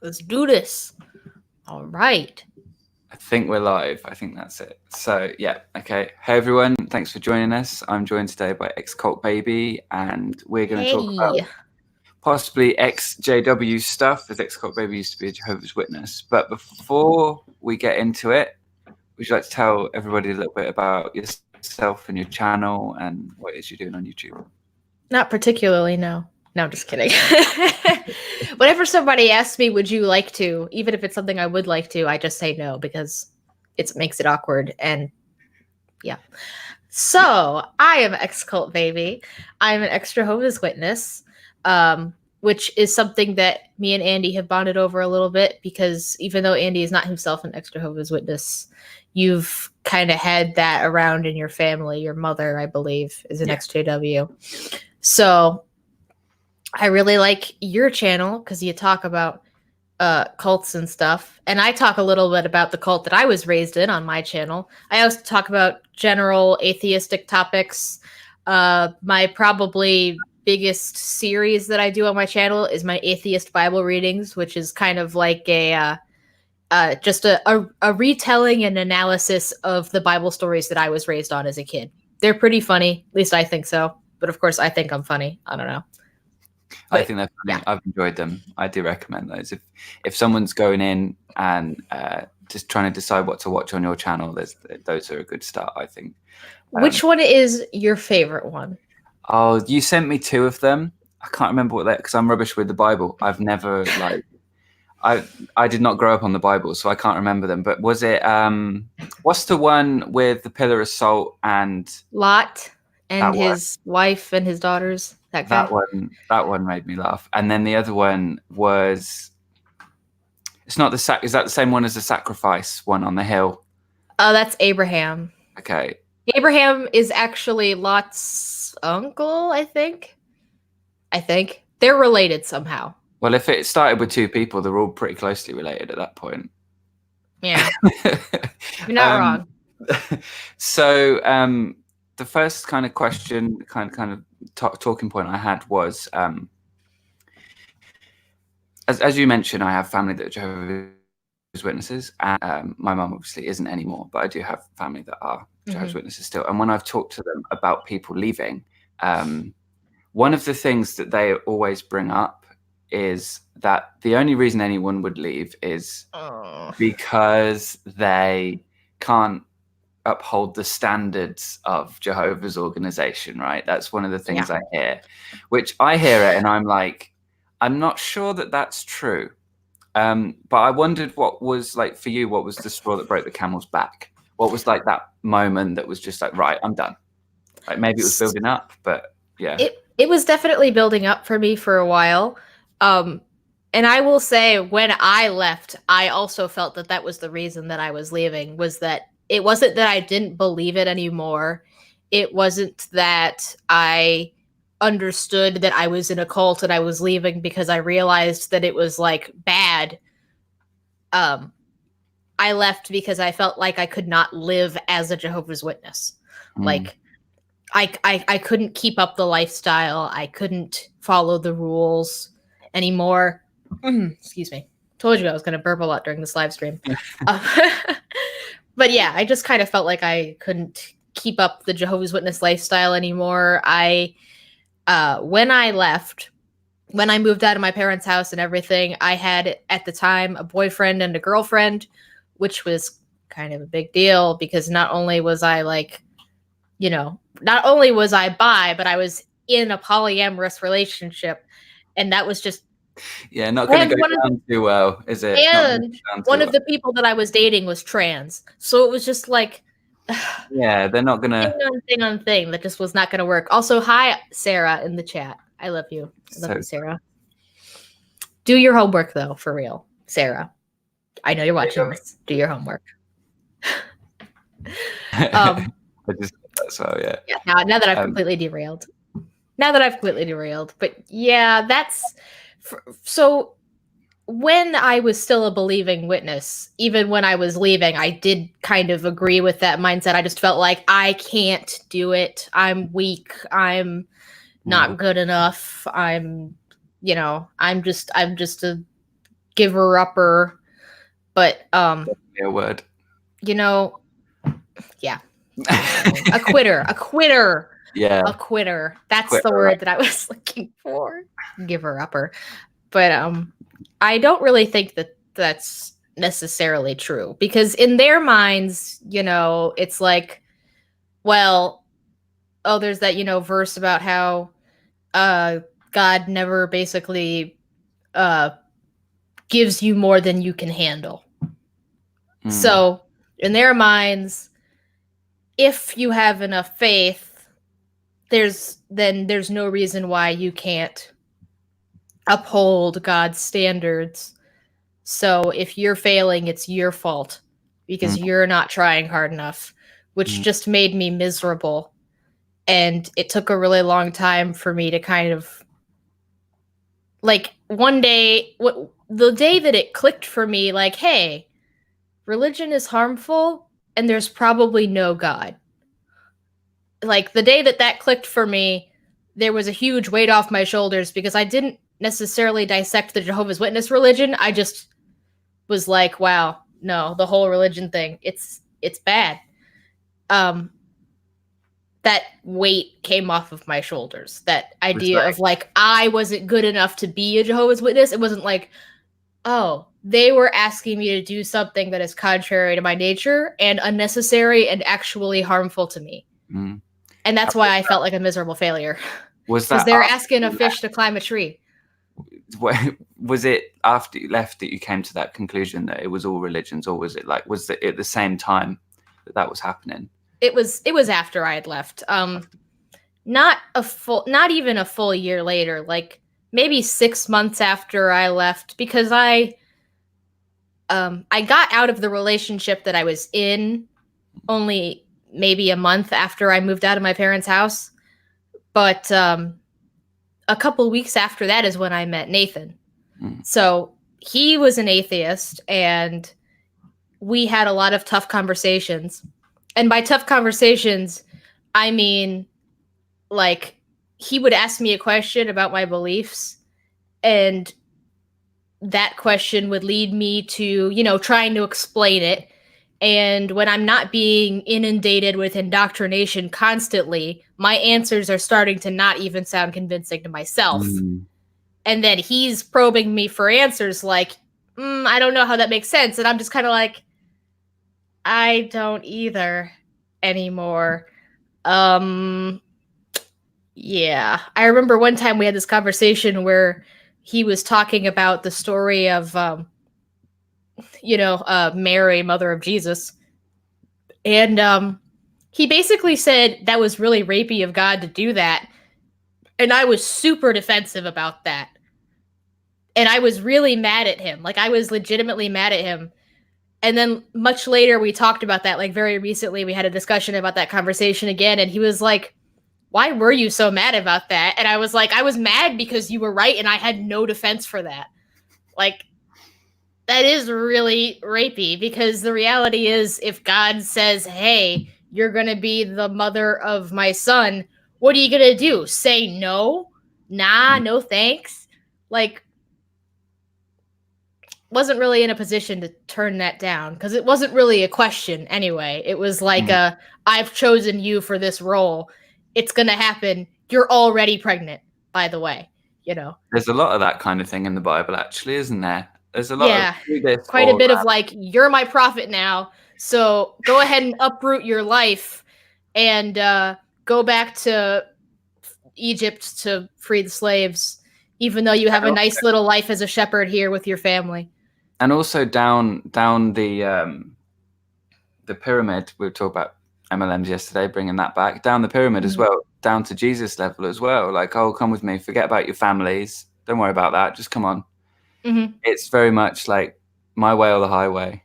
Let's do this. All right. I think we're live. I think that's it. So, yeah. Okay. Hey, everyone. Thanks for joining us. I'm joined today by Excultbaby, and we're going to talk about possibly ex-JW stuff, as Excultbaby used to be a Jehovah's Witness. But before we get into it, would you like to tell everybody a little bit about yourself and your channel and what it is you're doing on YouTube? Not particularly, no. No, I'm just kidding. Whenever somebody asks me, would you like to, even if it's something I would like to, I just say no because it makes it awkward. And yeah. So I am Excultbaby. I'm an ex-Jehovah's Witness, which is something that me and Andy have bonded over a little bit because even though Andy is not himself an ex-Jehovah's Witness, you've kind of had that around in your family. Your mother, I believe, is an ex-JW. So I really like your channel because you talk about cults and stuff. And I talk a little bit about the cult that I was raised in on my channel. I also talk about general atheistic topics. My probably biggest series that I do on my channel is my atheist Bible readings, which is kind of like just a retelling and analysis of the Bible stories that I was raised on as a kid. They're pretty funny. At least I think so. But of course, I think I'm funny. I don't know. I think they're funny. Yeah. I've enjoyed them. I do recommend those. If someone's going in and just trying to decide what to watch on your channel, those are a good start, I think. Which one is your favorite one? Oh, you sent me two of them. I can't remember what because I'm rubbish with the Bible. I've never I did not grow up on the Bible, so I can't remember them. But was it what's the one with the pillar of salt and Lot and his wife and his daughters? That one made me laugh. And then the other one was, it's not is that the same one as the sacrifice one on the hill? Oh, that's Abraham. Okay. Abraham is actually Lot's uncle, I think. They're related somehow. Well, if it started with two people, they're all pretty closely related at that point. Yeah. You're not wrong. So the first kind of question, kind of talking point I had was, as you mentioned, I have family that are Jehovah's Witnesses, and my mum obviously isn't anymore, but I do have family that are Jehovah's Witnesses still. And when I've talked to them about people leaving, one of the things that they always bring up is that the only reason anyone would leave is because they can't uphold the standards of Jehovah's organization, right? That's one of the things I hear, which I hear it and I'm like, I'm not sure that that's true. But I wondered what was like for you, what was the straw that broke the camel's back? What was like that moment that was just like, right, I'm done. Like maybe it was building up, but yeah. It was definitely building up for me for a while. And I will say when I left, I also felt that that was the reason that I was leaving, was that it wasn't that I didn't believe it anymore. It wasn't that I understood that I was in a cult and I was leaving because I realized that it was like bad. I left because I felt like I could not live as a Jehovah's Witness. Like I couldn't keep up the lifestyle. I couldn't follow the rules anymore. Excuse me. Told you I was going to burp a lot during this live stream. But yeah, I just kind of felt like I couldn't keep up the Jehovah's Witness lifestyle anymore. When I left, when I moved out of my parents' house and everything, I had at the time a boyfriend and a girlfriend, which was kind of a big deal because not only was I like, not only was I bi, but I was in a polyamorous relationship. And that was just... Yeah, not going to go down too well, is it? And one of the people that I was dating was trans. So it was just like... Yeah, they're not going to... Thing on thing that just was not going to work. Also, hi, Sarah, in the chat. I love you. I love you, Sarah. Do your homework, though, for real. Sarah. I know you're watching this. Do your homework. So yeah. Now that I've completely derailed. But yeah, that's... So when I was still a believing witness, even when I was leaving, I did kind of agree with that mindset. I just felt like I can't do it. I'm weak. I'm not good enough. I'm just a giver upper, but A word. you know, yeah. A quitter. A quitter. Yeah. A quitter. That's Quitter, the word that I was looking for. Giver upper. But I don't really think that that's necessarily true, because in their minds, it's like, well, oh, there's that, verse about how God never basically gives you more than you can handle. So in their minds, if you have enough faith, there's no reason why you can't uphold God's standards. So if you're failing, it's your fault because you're not trying hard enough, which just made me miserable. And it took a really long time for me to kind of, like, one day, the day that it clicked for me, like, hey, religion is harmful and there's probably no God. Like, the day that clicked for me, there was a huge weight off my shoulders, because I didn't necessarily dissect the Jehovah's Witness religion. I just was like, wow, no, the whole religion thing, it's bad. That weight came off of my shoulders. That idea of, like, I wasn't good enough to be a Jehovah's Witness. It wasn't like, oh, they were asking me to do something that is contrary to my nature and unnecessary and actually harmful to me. And that's why I felt like a miserable failure. Was that because they're asking a fish to climb a tree? Was it after you left that you came to that conclusion that it was all religions, or was it like, was it at the same time that was happening? It was after I had left. Not even a full year later, like maybe 6 months after I left, because I got out of the relationship that I was in only maybe a month after I moved out of my parents' house. But a couple weeks after that is when I met Nathan. So he was an atheist, and we had a lot of tough conversations. And by tough conversations, I mean, like, he would ask me a question about my beliefs, and that question would lead me to, trying to explain it. And when I'm not being inundated with indoctrination constantly, my answers are starting to not even sound convincing to myself. And then he's probing me for answers like, I don't know how that makes sense. And I'm just kind of like, I don't either anymore. Yeah. I remember one time we had this conversation where he was talking about the story of, Mary, mother of Jesus. And he basically said that was really rapey of God to do that. And I was super defensive about that. And I was really mad at him. Like, I was legitimately mad at him. And then much later, we talked about that. Like, very recently, we had a discussion about that conversation again. And he was like, why were you so mad about that? And I was like, I was mad because you were right, and I had no defense for that. Like, that is really rapey, because the reality is, if God says, hey, you're going to be the mother of my son, what are you going to do? Say no? Nah, no thanks? Like, wasn't really in a position to turn that down, because it wasn't really a question anyway. It was like I've chosen you for this role. It's going to happen. You're already pregnant, by the way. There's a lot of that kind of thing in the Bible, actually, isn't there? There's a lot of quite a bit of like, you're my prophet now, so go ahead and uproot your life and go back to Egypt to free the slaves, even though you have a nice little life as a shepherd here with your family. And also down the pyramid, we were talking about MLMs yesterday, bringing that back down the pyramid as well, down to Jesus level as well. Like, oh, come with me, forget about your families, don't worry about that, just come on. It's very much like my way or the highway.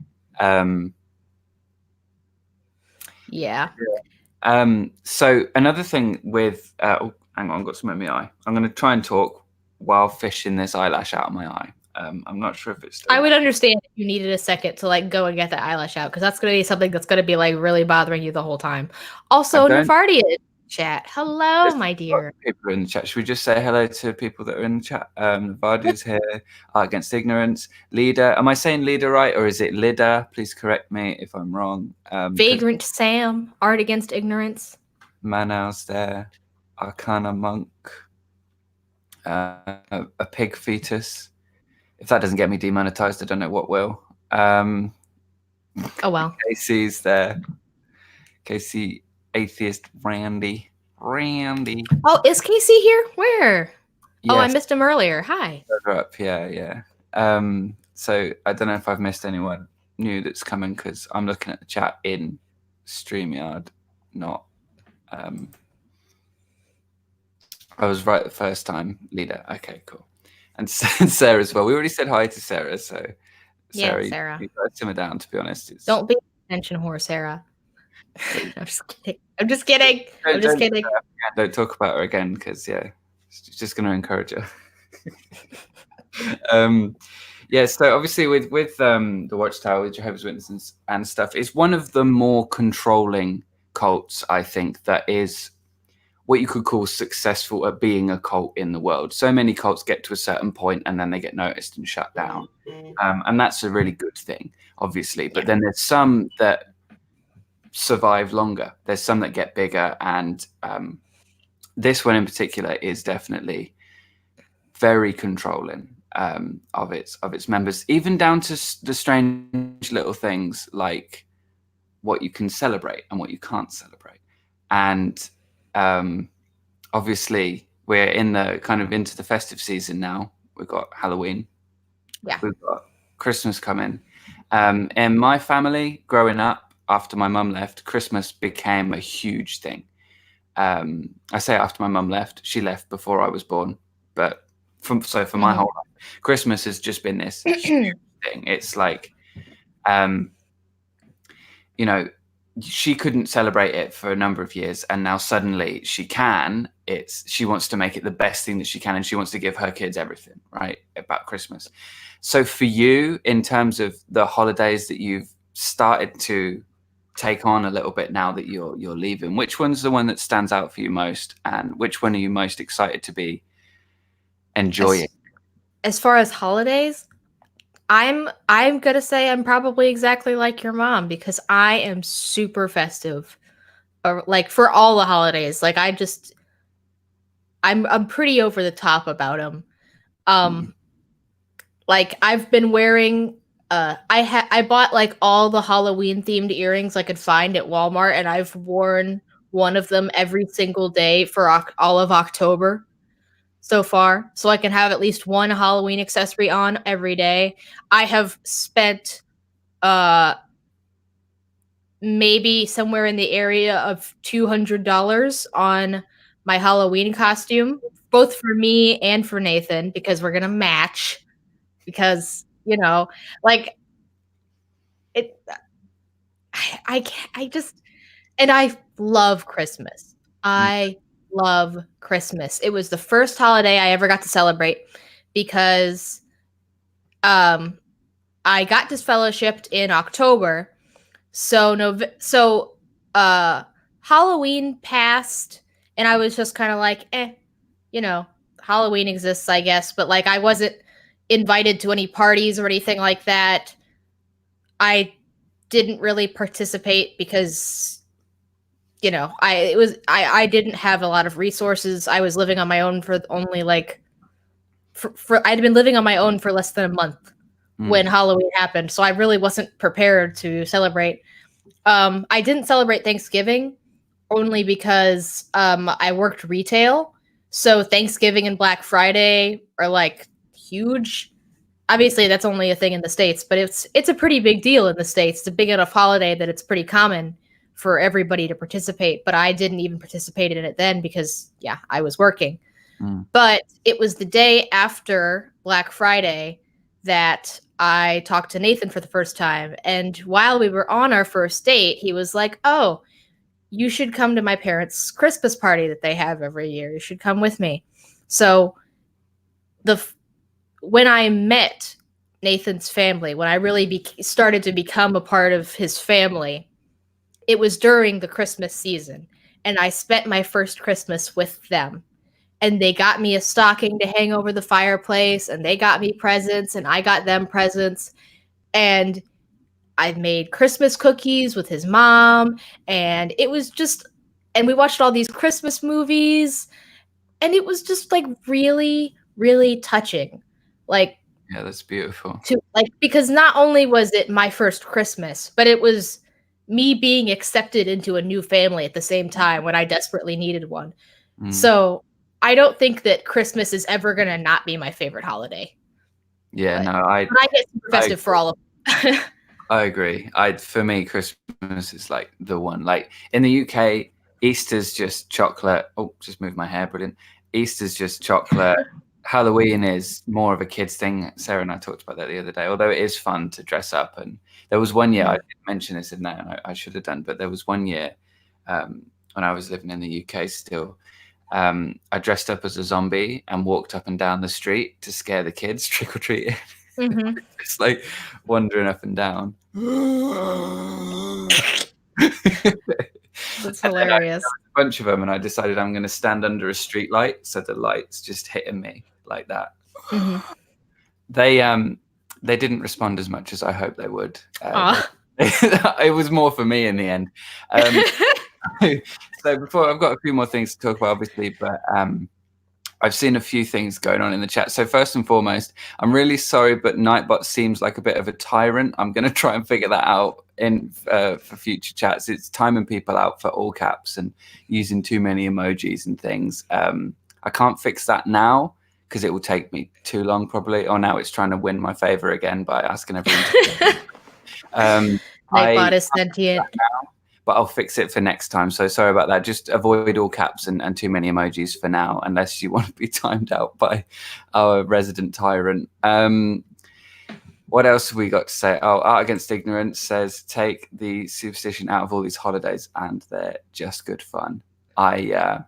So another thing with hang on, I've got something in my eye. I'm going to try and talk while fishing this eyelash out of my eye. I'm not sure if it's still I would understand if you needed a second to like go and get that eyelash out, because that's going to be something that's going to be like really bothering you the whole time. Also, Novardia chat. Hello, There's my lots dear. of people in the chat. Should we just say hello to people that are in the chat? Vardu's here. Art Against Ignorance. Lida. Am I saying Lida right, or is it Lida? Please correct me if I'm wrong. Vagrant Sam, Art Against Ignorance. Manau's there. Arcana Monk. A pig fetus. If that doesn't get me demonetized, I don't know what will. Oh well. Casey's there. Casey, atheist Randy. Oh, is Casey here? Where? Yes. Oh, I missed him earlier. Hi. Up. Yeah. So I don't know if I've missed anyone new that's coming because I'm looking at the chat in StreamYard, not. I was right the first time, Leader. Okay, cool. And Sarah as well. We already said hi to Sarah, so Sarah, Yeah, Sarah. you guys simmer down. To be honest, Don't be attention whore, Sarah. I'm just kidding. Don't talk about her again because it's just going to encourage her. Yeah, so obviously with the Watchtower, with Jehovah's Witnesses and stuff, it's one of the more controlling cults, I think, that is what you could call successful at being a cult in the world. So many cults get to a certain point and then they get noticed and shut down. And that's a really good thing, obviously. But then there's some that survive longer. There's some that get bigger. And this one in particular is definitely very controlling of its members, even down to the strange little things like what you can celebrate and what you can't celebrate. And obviously we're in the kind of into the festive season now. We've got Halloween. Yeah. We've got Christmas coming. In my family, growing up, after my mum left, Christmas became a huge thing. I say after my mum left, she left before I was born, but for my whole life, Christmas has just been this huge thing. It's like, she couldn't celebrate it for a number of years, and now suddenly she can. She wants to make it the best thing that she can, and she wants to give her kids everything, right, about Christmas. So for you, in terms of the holidays that you've started to take on a little bit now that you're leaving, which one's the one that stands out for you most, and which one are you most excited to be enjoying? As far as holidays, I'm gonna say I'm probably exactly like your mom, because I am super festive, like for all the holidays. Like I'm pretty over the top about them. Like I've been wearing I bought like all the Halloween themed earrings I could find at Walmart, and I've worn one of them every single day for all of October so far, so I can have at least one Halloween accessory on every day. I have spent maybe somewhere in the area of $200 on my Halloween costume, both for me and for Nathan, because we're gonna match. Because like it, I just, and I love Christmas. I love Christmas. It was the first holiday I ever got to celebrate because I got disfellowshipped in October. So Halloween passed and I was just kind of like, Halloween exists, I guess, but like I wasn't invited to any parties or anything like that. I didn't really participate because I didn't have a lot of resources. I was living on my own for only like I'd been living on my own for less than a month when Halloween happened, so I really wasn't prepared to celebrate. I didn't celebrate Thanksgiving only because I worked retail, so Thanksgiving and Black Friday are like huge. Obviously, that's only a thing in the States, but it's a pretty big deal in the States. It's a big enough holiday that it's pretty common for everybody to participate. But I didn't even participate in it then because, I was working. But it was the day after Black Friday that I talked to Nathan for the first time. And while we were on our first date, he was like, "Oh, you should come to my parents' Christmas party that they have every year. You should come with me." So when I met Nathan's family, when I really started to become a part of his family, it was during the Christmas season. and I spent my first Christmas with them. And they got me a stocking to hang over the fireplace, and they got me presents, and I got them presents. And I made Christmas cookies with his mom, and it was just, and we watched all these Christmas movies, and it was just like really, really touching. Like, Yeah, that's beautiful. to like, because not only was it my first Christmas, but it was me being accepted into a new family at the same time when I desperately needed one. So I don't think that Christmas is ever gonna not be my favorite holiday. Yeah, But no, I get super festive for all of them. I agree. For me, Christmas is like the one. Like in the UK, Easter's just chocolate. Oh, just moved my hair. Brilliant. Easter's just chocolate. Halloween is more of a kids thing. Sarah and I talked about that the other day. Although it is fun to dress up, and there was one year I didn't mention this in there, and I should have done. But there was one year when I was living in the UK still. I dressed up as a zombie and walked up and down the street to scare the kids trick or treating. Mhm. It's like wandering up and down. That's hilarious. A bunch of them, and I decided I'm going to stand under a street light, so the light's just hitting me like that. They didn't respond as much as I hoped they would. It was more for me in the end. So before, I've got a few more things to talk about, obviously, but I've seen a few things going on in the chat. So first and foremost, I'm really sorry, but Nightbot seems like a bit of a tyrant. I'm going to try and figure that out for future chats. It's timing people out for all caps and using too many emojis and things. I can't fix that now because it will take me too long probably. Or now it's trying to win my favor again by asking everyone to Nightbot is sentient. But I'll fix it for next time. So sorry about that. Just avoid all caps and too many emojis for now, unless you want to be timed out by our resident tyrant. What else have we got to say? Oh, Art Against Ignorance says, take the superstition out of all these holidays and they're just good fun. I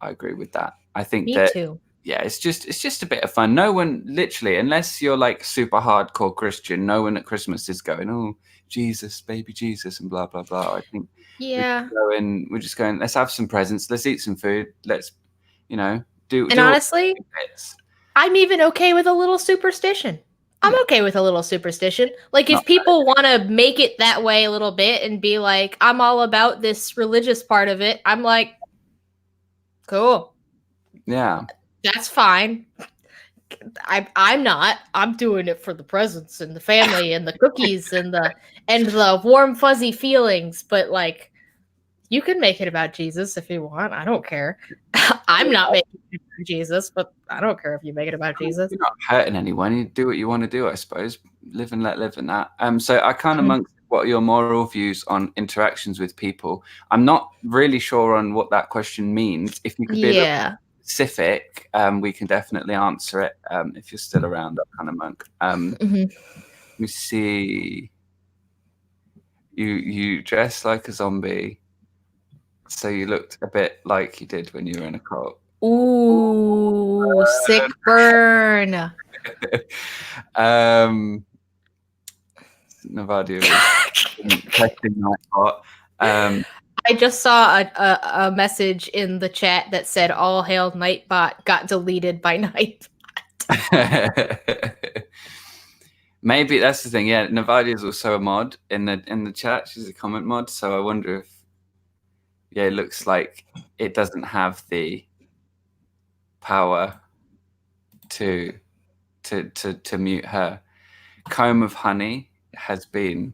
agree with that. I think Me too. Yeah, it's just a bit of fun. No one, literally, unless you're like super hardcore Christian, no one at Christmas is going, oh, Jesus, baby Jesus, and blah, blah, blah. I think we're just going, let's have some presents, let's eat some food, let's, do. And honestly, I'm even okay with a little superstition. I'm okay with a little superstition. Like, if people want to make it that way a little bit and be like, I'm all about this religious part of it, I'm like, cool. Yeah. That's fine. I'm not. I'm doing it for the presents and the family and the cookies and the warm fuzzy feelings. But like, you can make it about Jesus if you want. I don't care. I'm not making it about Jesus, but I don't care if you make it about Jesus. You're not hurting anyone. You do what you want to do, I suppose. Live and let live in that. So I kind of amongst what are your moral views on interactions with people. I'm not really sure on what that question means. If you could be a little specific, we can definitely answer it if you're still around, that kind of monk. Let me see. You dress like a zombie, so you looked a bit like you did when you were in a cult. Ooh, sick burn. Navadia was testing Nightbot. I just saw a message in the chat that said "All hail Nightbot" got deleted by Nightbot. Maybe that's the thing. Yeah, Navadia is also a mod in the chat. She's a comment mod. So I wonder if it looks like it doesn't have the power to mute her. Comb of Honey has been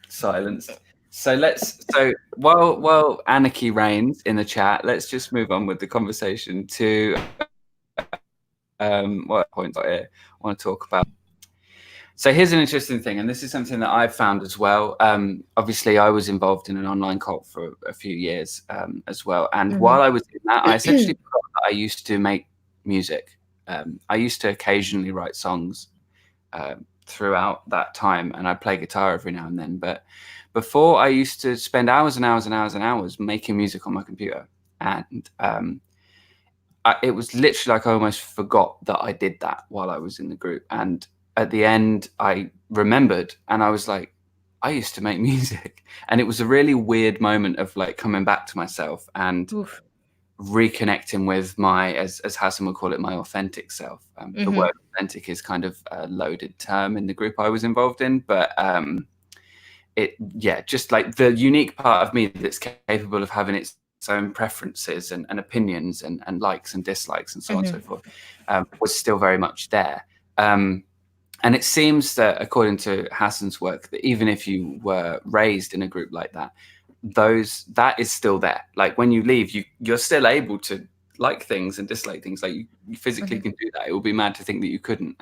silenced. So while anarchy reigns in the chat, let's just move on with the conversation to what points I want to talk about. So here's an interesting thing, and this is something that I've found as well. Obviously, I was involved in an online cult for a few years as well. And while I was in that, I essentially forgot that I used to make music. I used to occasionally write songs throughout that time, and I play guitar every now and then. But before, I used to spend hours and hours and hours and hours making music on my computer. And it was literally like I almost forgot that I did that while I was in the group. And at the end, I remembered, and I was like, I used to make music, and it was a really weird moment of like coming back to myself and Oof. reconnecting with my, as Hassan would call it, my authentic self. The word authentic is kind of a loaded term in the group I was involved in, but just like the unique part of me that's capable of having its own preferences and opinions and likes and dislikes and so on and so forth, was still very much there. And it seems that, according to Hassan's work, that even if you were raised in a group like that, that is still there. Like when you leave, you're still able to like things and dislike things. Like you physically can do that. It would be mad to think that you couldn't.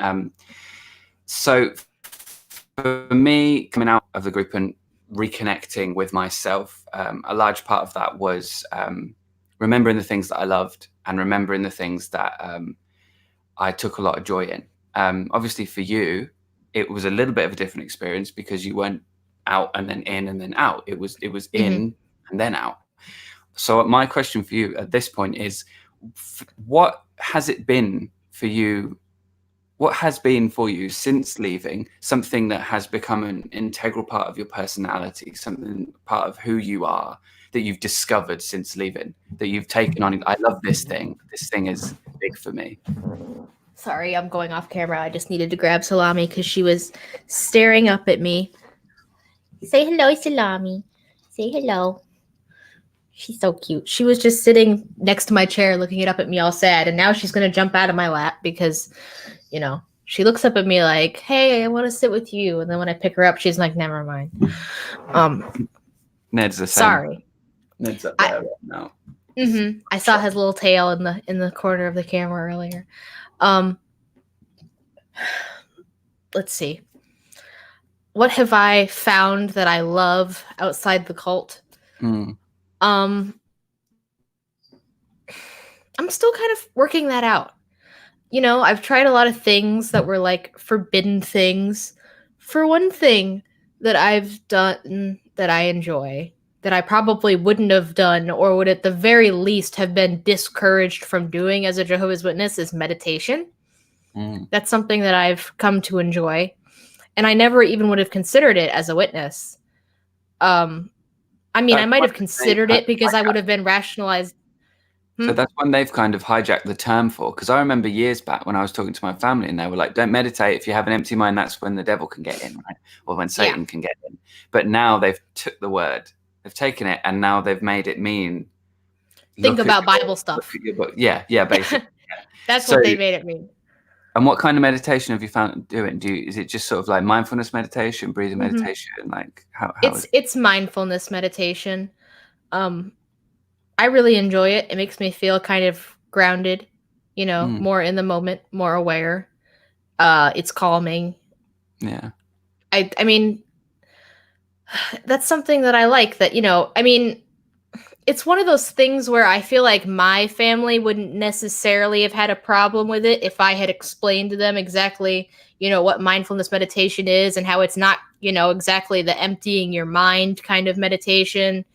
So for me, coming out of the group and reconnecting with myself, a large part of that was remembering the things that I loved and remembering the things that I took a lot of joy in. Obviously for you, it was a little bit of a different experience because you weren't out and then in and then out. It was in and then out. So my question for you at this point is, what has it been for you? What has been for you since leaving something that has become an integral part of your personality, something part of who you are that you've discovered since leaving, that you've taken on? I love this thing. This thing is big for me. Sorry, I'm going off camera. I just needed to grab Salami because she was staring up at me. Say hello, Salami. Say hello. She's so cute. She was just sitting next to my chair looking up at me all sad, and now she's going to jump out of my lap because, you know, she looks up at me like, hey, I want to sit with you. And then when I pick her up, she's like, never mind. Ned's the same. Sorry. Ned's up there right now. I saw his little tail in the corner of the camera earlier. Let's see. What have I found that I love outside the cult? I'm still kind of working that out. You know, I've tried a lot of things that were like forbidden things. For one thing that I've done that I enjoy, that I probably wouldn't have done or would at the very least have been discouraged from doing as a Jehovah's Witness, is meditation. That's something that I've come to enjoy. And I never even would have considered it as a witness. I mean, I might have considered it because I would have been rationalized. So that's when they've kind of hijacked the term for, because I remember years back when I was talking to my family and they were like, don't meditate. If you have an empty mind, that's when the devil can get in, right? Or when Satan can get in. But now they've took the word, they've taken it, and now they've made it mean. Think about Bible stuff. Yeah, basically. That's what they made it mean. And what kind of meditation have you found doing? Is it just sort of like mindfulness meditation, breathing meditation? Like how it's mindfulness meditation. I really enjoy it. It makes me feel kind of grounded, you know, more in the moment, more aware. It's calming. Yeah. I mean, that's something that I like, that, you know, I mean, it's one of those things where I feel like my family wouldn't necessarily have had a problem with it if I had explained to them exactly, you know, what mindfulness meditation is and how it's not, you know, exactly the emptying your mind kind of meditation,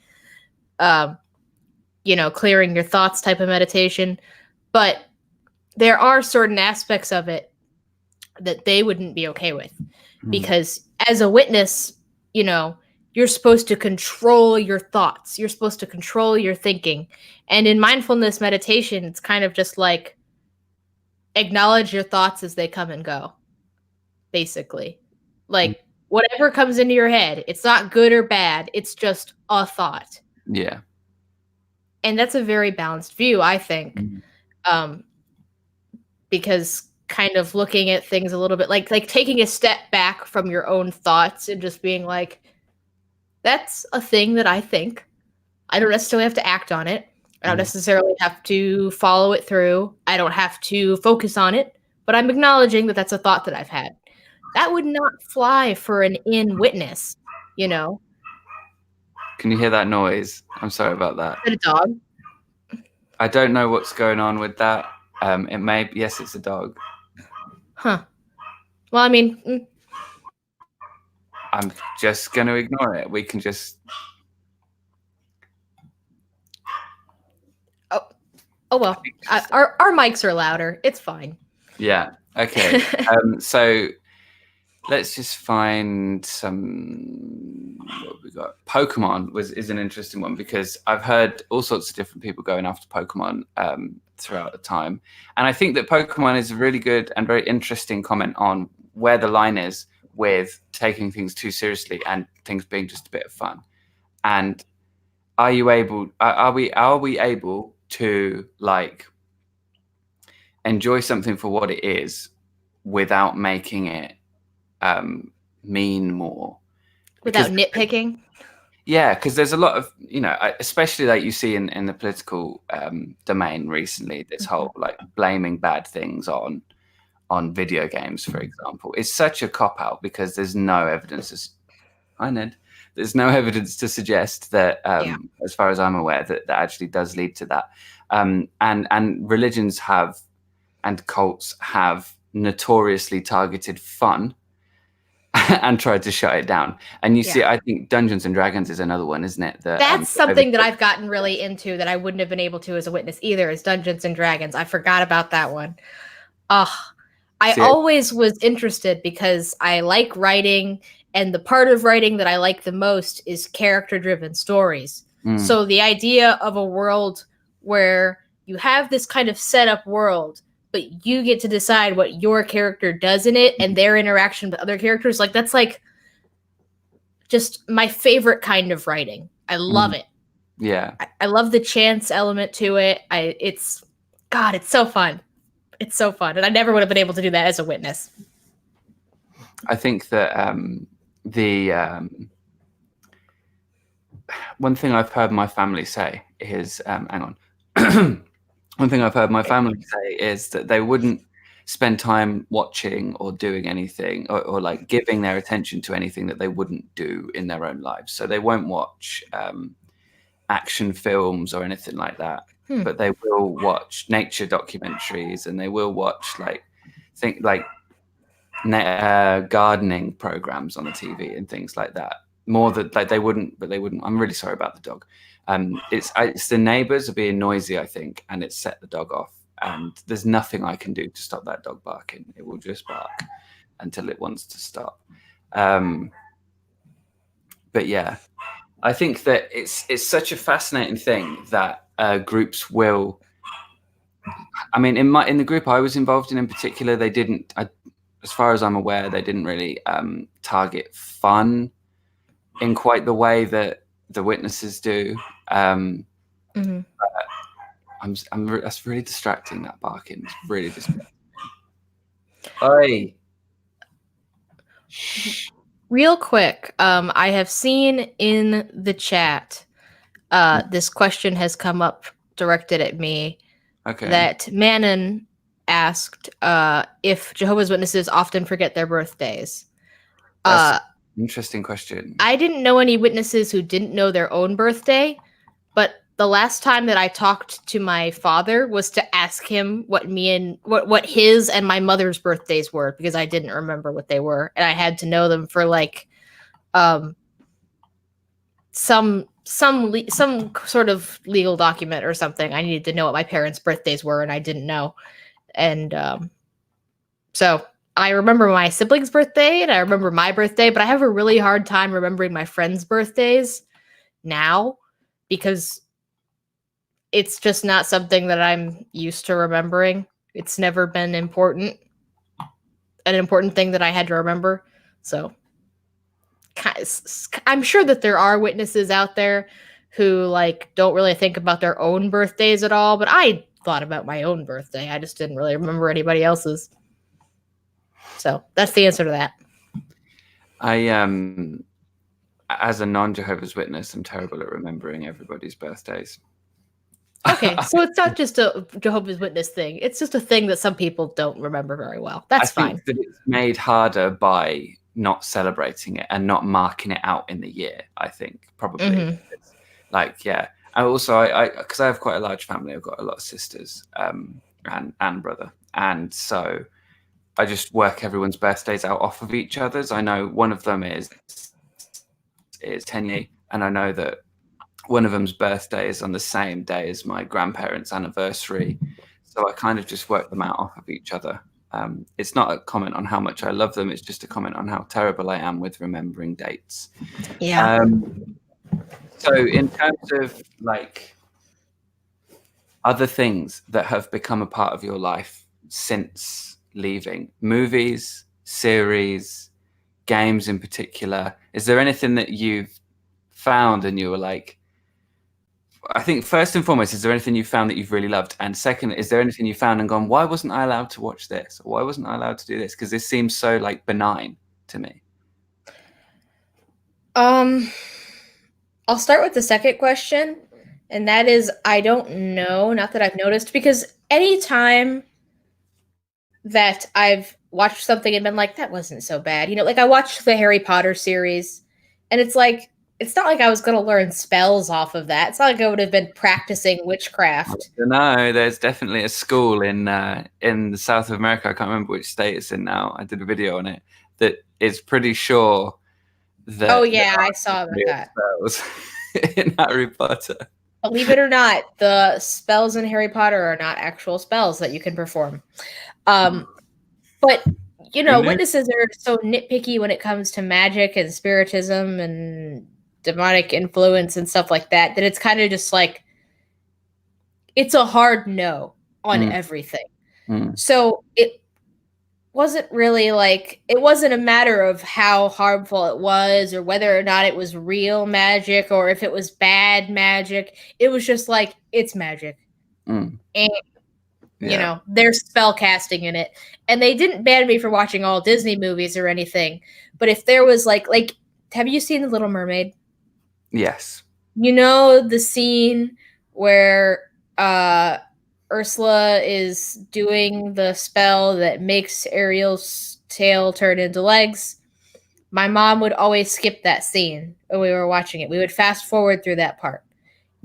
you know, clearing your thoughts type of meditation. But there are certain aspects of it that they wouldn't be okay with, because as a witness, you know, you're supposed to control your thoughts. You're supposed to control your thinking. And in mindfulness meditation, it's kind of just like acknowledge your thoughts as they come and go, basically. Like whatever comes into your head, it's not good or bad. It's just a thought. Yeah. And that's a very balanced view, I think. Because kind of looking at things a little bit like taking a step back from your own thoughts and just being like, that's a thing that I think. I don't necessarily have to act on it. I don't necessarily have to follow it through. I don't have to focus on it, but I'm acknowledging that that's a thought that I've had. That would not fly for an in witness, you know? Can you hear that noise? I'm sorry about that. Is it a dog? I don't know what's going on with that. Yes, it's a dog. Huh. Well, I mean, I'm just going to ignore it. We can just. Oh well. Our mics are louder. It's fine. Yeah. Okay. So let's just find some. What have we got? Pokemon is an interesting one because I've heard all sorts of different people going after Pokemon throughout the time, and I think that Pokemon is a really good and very interesting comment on where the line is with taking things too seriously and things being just a bit of fun. And are you able? Are we able to like enjoy something for what it is without making it mean more? Without nitpicking? Yeah, because there's a lot of, especially like you see in the political domain recently, this whole like blaming bad things on video games, for example. It's such a cop out because there's no evidence. Hi, Ned. There's no evidence to suggest that, as far as I'm aware, that actually does lead to that. And religions have and cults have notoriously targeted fun and tried to shut it down. And you see, I think Dungeons and Dragons is another one, isn't it? That's something that I've gotten really into that I wouldn't have been able to as a witness either, is Dungeons and Dragons. I forgot about that one. I always was interested because I like writing, and the part of writing that I like the most is character-driven stories. So the idea of a world where you have this kind of set-up world, but you get to decide what your character does in it and their interaction with other characters, like that's like just my favorite kind of writing. I love it. Yeah. I love the chance element to it. It's so fun. It's so fun. And I never would have been able to do that as a witness. I think that one thing I've heard my family say is, hang on. One thing I've heard my family say is that they wouldn't spend time watching or doing anything or like giving their attention to anything that they wouldn't do in their own lives. So they won't watch action films or anything like that, but they will watch nature documentaries, and they will watch gardening programs on the TV and things like that. More that like they wouldn't. I'm really sorry about the dog. It's the neighbors are being noisy, I think, and it's set the dog off. And there's nothing I can do to stop that dog barking. It will just bark until it wants to stop. But yeah, I think that it's such a fascinating thing that groups will. I mean, in the group I was involved in particular, they didn't. As far as I'm aware, they didn't really target fun in quite the way that the witnesses do. That's really distracting. That barking is really distracting. Oi. Shh. Real quick, I have seen in the chat this question has come up directed at me. Okay. That Manon asked if Jehovah's Witnesses often forget their birthdays. That's an interesting question. I didn't know any witnesses who didn't know their own birthday, but the last time that I talked to my father was to ask him what his and my mother's birthdays were, because I didn't remember what they were, and I had to know them for like some sort of legal document or something. I needed to know what my parents' birthdays were, and I didn't know. And so I remember my siblings' birthday, and I remember my birthday, but I have a really hard time remembering my friends' birthdays now because it's just not something that I'm used to remembering. It's never been an important thing that I had to remember. So I'm sure that there are witnesses out there who like don't really think about their own birthdays at all, but I thought about my own birthday. I just didn't really remember anybody else's. So that's the answer to that. I as a non-Jehovah's Witness, I'm terrible at remembering everybody's birthdays. Okay, so it's not just a Jehovah's Witness thing. It's just a thing that some people don't remember very well. That's fine. I think that it's made harder by not celebrating it and not marking it out in the year, I think, probably. Like, yeah. And also, because I have quite a large family, I've got a lot of sisters and brother. And so I just work everyone's birthdays out off of each other's. I know one of them is 10 and I know that one of them's birthday is on the same day as my grandparents' anniversary. So I kind of just work them out off of each other. It's not a comment on how much I love them. It's just a comment on how terrible I am with remembering dates. Yeah. So in terms of like other things that have become a part of your life since leaving, movies, series, games in particular, is there anything that you've found and you were like, I think first and foremost, is there anything you found that you've really loved? And second, is there anything you found and gone, why wasn't I allowed to watch this? Or why wasn't I allowed to do this? Because this seems so like benign to me. I'll start with the second question, and that is I don't know, not that I've noticed, because anytime that I've watched something and been like, that wasn't so bad. You know, like I watched the Harry Potter series, and it's like, it's not like I was going to learn spells off of that. It's not like I would have been practicing witchcraft. No, there's definitely a school in the south of America. I can't remember which state it's in now. I did a video on it that is pretty sure that. Oh yeah, I saw that. Spells in Harry Potter. Believe it or not, the spells in Harry Potter are not actual spells that you can perform. But you know, witnesses are so nitpicky when it comes to magic and spiritism and demonic influence and stuff like that, that it's kind of just like, it's a hard no on everything. So it wasn't really like, it wasn't a matter of how harmful it was or whether or not it was real magic or if it was bad magic. It was just like, it's magic. And you know, there's spell casting in it. And they didn't ban me for watching all Disney movies or anything. But if there was like, have you seen The Little Mermaid? Yes. You know the scene where Ursula is doing the spell that makes Ariel's tail turn into legs? My mom would always skip that scene when we were watching it. We would fast forward through that part.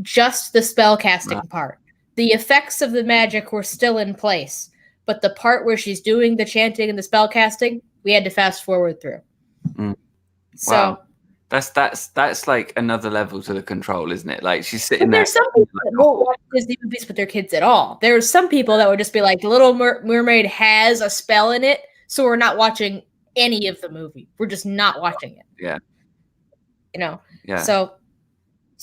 Just the spell casting part. The effects of the magic were still in place, but the part where she's doing the chanting and the spell casting, we had to fast forward through. So wow. That's like another level to the control, isn't it? Like she's sitting there. There's some people that won't watch Disney movies with their kids at all. There's some people that would just be like, The Little Mermaid has a spell in it, so we're not watching any of the movie. We're just not watching it. Yeah. You know. Yeah. So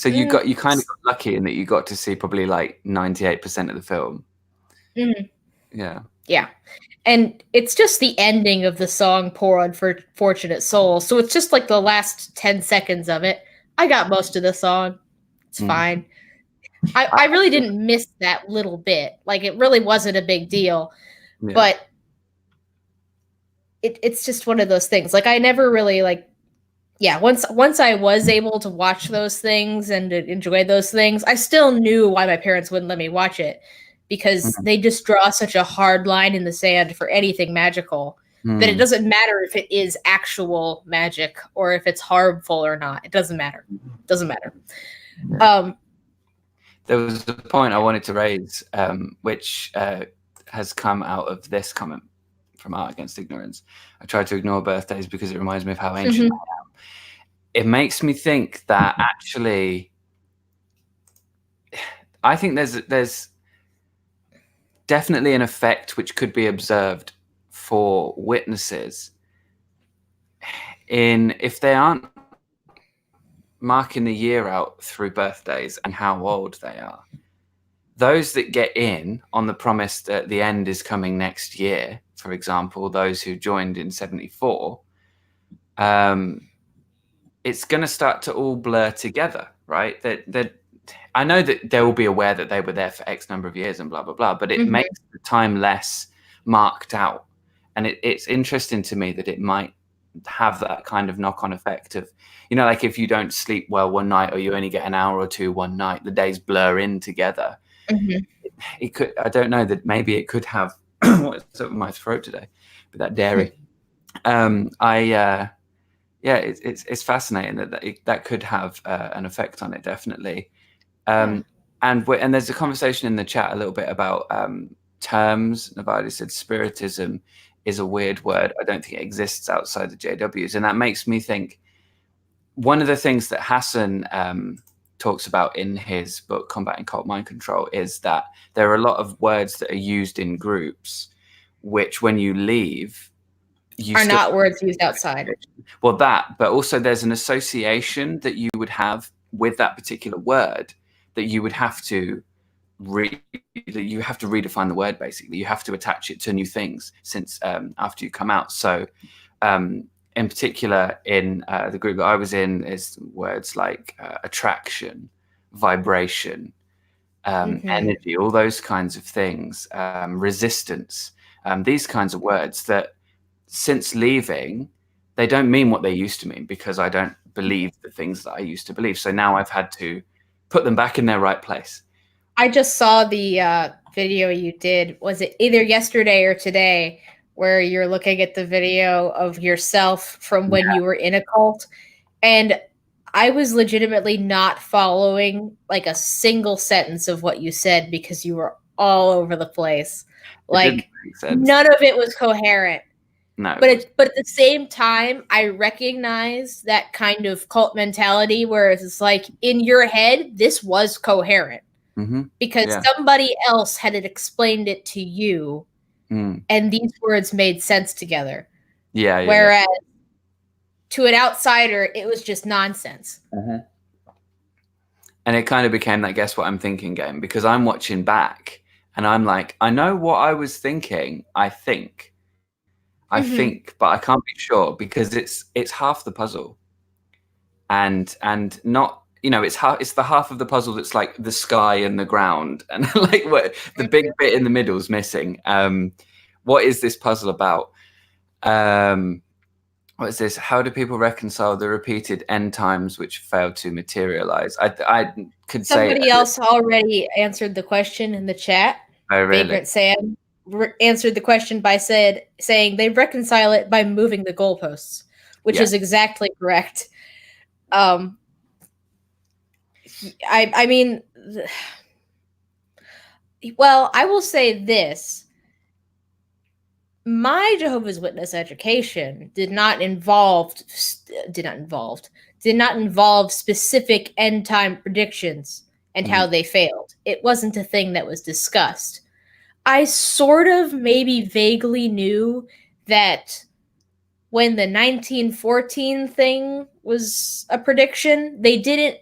you kind of got lucky in that you got to see probably like 98% of the film. Yeah. Yeah. And it's just the ending of the song Poor Unfortunate Soul. So it's just like the last 10 seconds of it. I got most of the song. It's fine. I really didn't miss that little bit. Like it really wasn't a big deal. Yeah. But it's just one of those things. Like I never really like, yeah, once I was able to watch those things and enjoy those things, I still knew why my parents wouldn't let me watch it. Because they just draw such a hard line in the sand for anything magical that it doesn't matter if it is actual magic or if it's harmful or not. It doesn't matter. It doesn't matter. Yeah. There was a point I wanted to raise, which has come out of this comment from Art Against Ignorance. I try to ignore birthdays because it reminds me of how ancient I am. It makes me think that actually, I think there's definitely an effect which could be observed for witnesses in if they aren't marking the year out through birthdays and how old they are. Those that get in on the promise that the end is coming next year, for example, those who joined in 74, it's going to start to all blur together, right? That I know that they will be aware that they were there for X number of years and blah, blah, blah, but it makes the time less marked out. And it's interesting to me that it might have that kind of knock-on effect of, you know, like if you don't sleep well one night or you only get an hour or two one night, the days blur in together. It could, I don't know, that maybe it could have, what's up with my throat today? But that dairy. Yeah, it's fascinating that could have an effect on it, definitely. And there's a conversation in the chat a little bit about terms. Navadi said spiritism is a weird word. I don't think it exists outside the JWs. And that makes me think one of the things that Hassan talks about in his book, Combating Cult Mind Control, is that there are a lot of words that are used in groups which when you leave, you Are still not words used outside. well, that, but also there's an association that you would have with that particular word that you would have to redefine the word. Basically, you have to attach it to new things since after you come out. So in particular in the group that I was in is words like attraction, vibration, energy, all those kinds of things, resistance, these kinds of words that since leaving, they don't mean what they used to mean because I don't believe the things that I used to believe. So now I've had to put them back in their right place. I just saw the video you did. Was it either yesterday or today where you're looking at the video of yourself from when you were in a cult? And I was legitimately not following like a single sentence of what you said because you were all over the place. Like none of it was coherent. No, but at the same time, I recognize that kind of cult mentality where it's like in your head, this was coherent because somebody else had explained it to you, and these words made sense together. Whereas to an outsider, it was just nonsense. And it kind of became that guess what I'm thinking game because I'm watching back and I'm like, I know what I was thinking. I think, but I can't be sure because it's half the puzzle, and not, you know, it's the half of the puzzle that's like the sky and the ground, and like what the big bit in the middle is missing. What is this puzzle about? What is this? How do people reconcile the repeated end times which fail to materialize? I could say somebody else already answered the question in the chat. Oh, really? Vagrant Sam answered the question by saying they reconcile it by moving the goalposts, which is exactly correct. I mean, well, I will say this. My Jehovah's Witness education did not involve specific end time predictions and how they failed. It wasn't a thing that was discussed. I sort of maybe vaguely knew that when the 1914 thing was a prediction, they didn't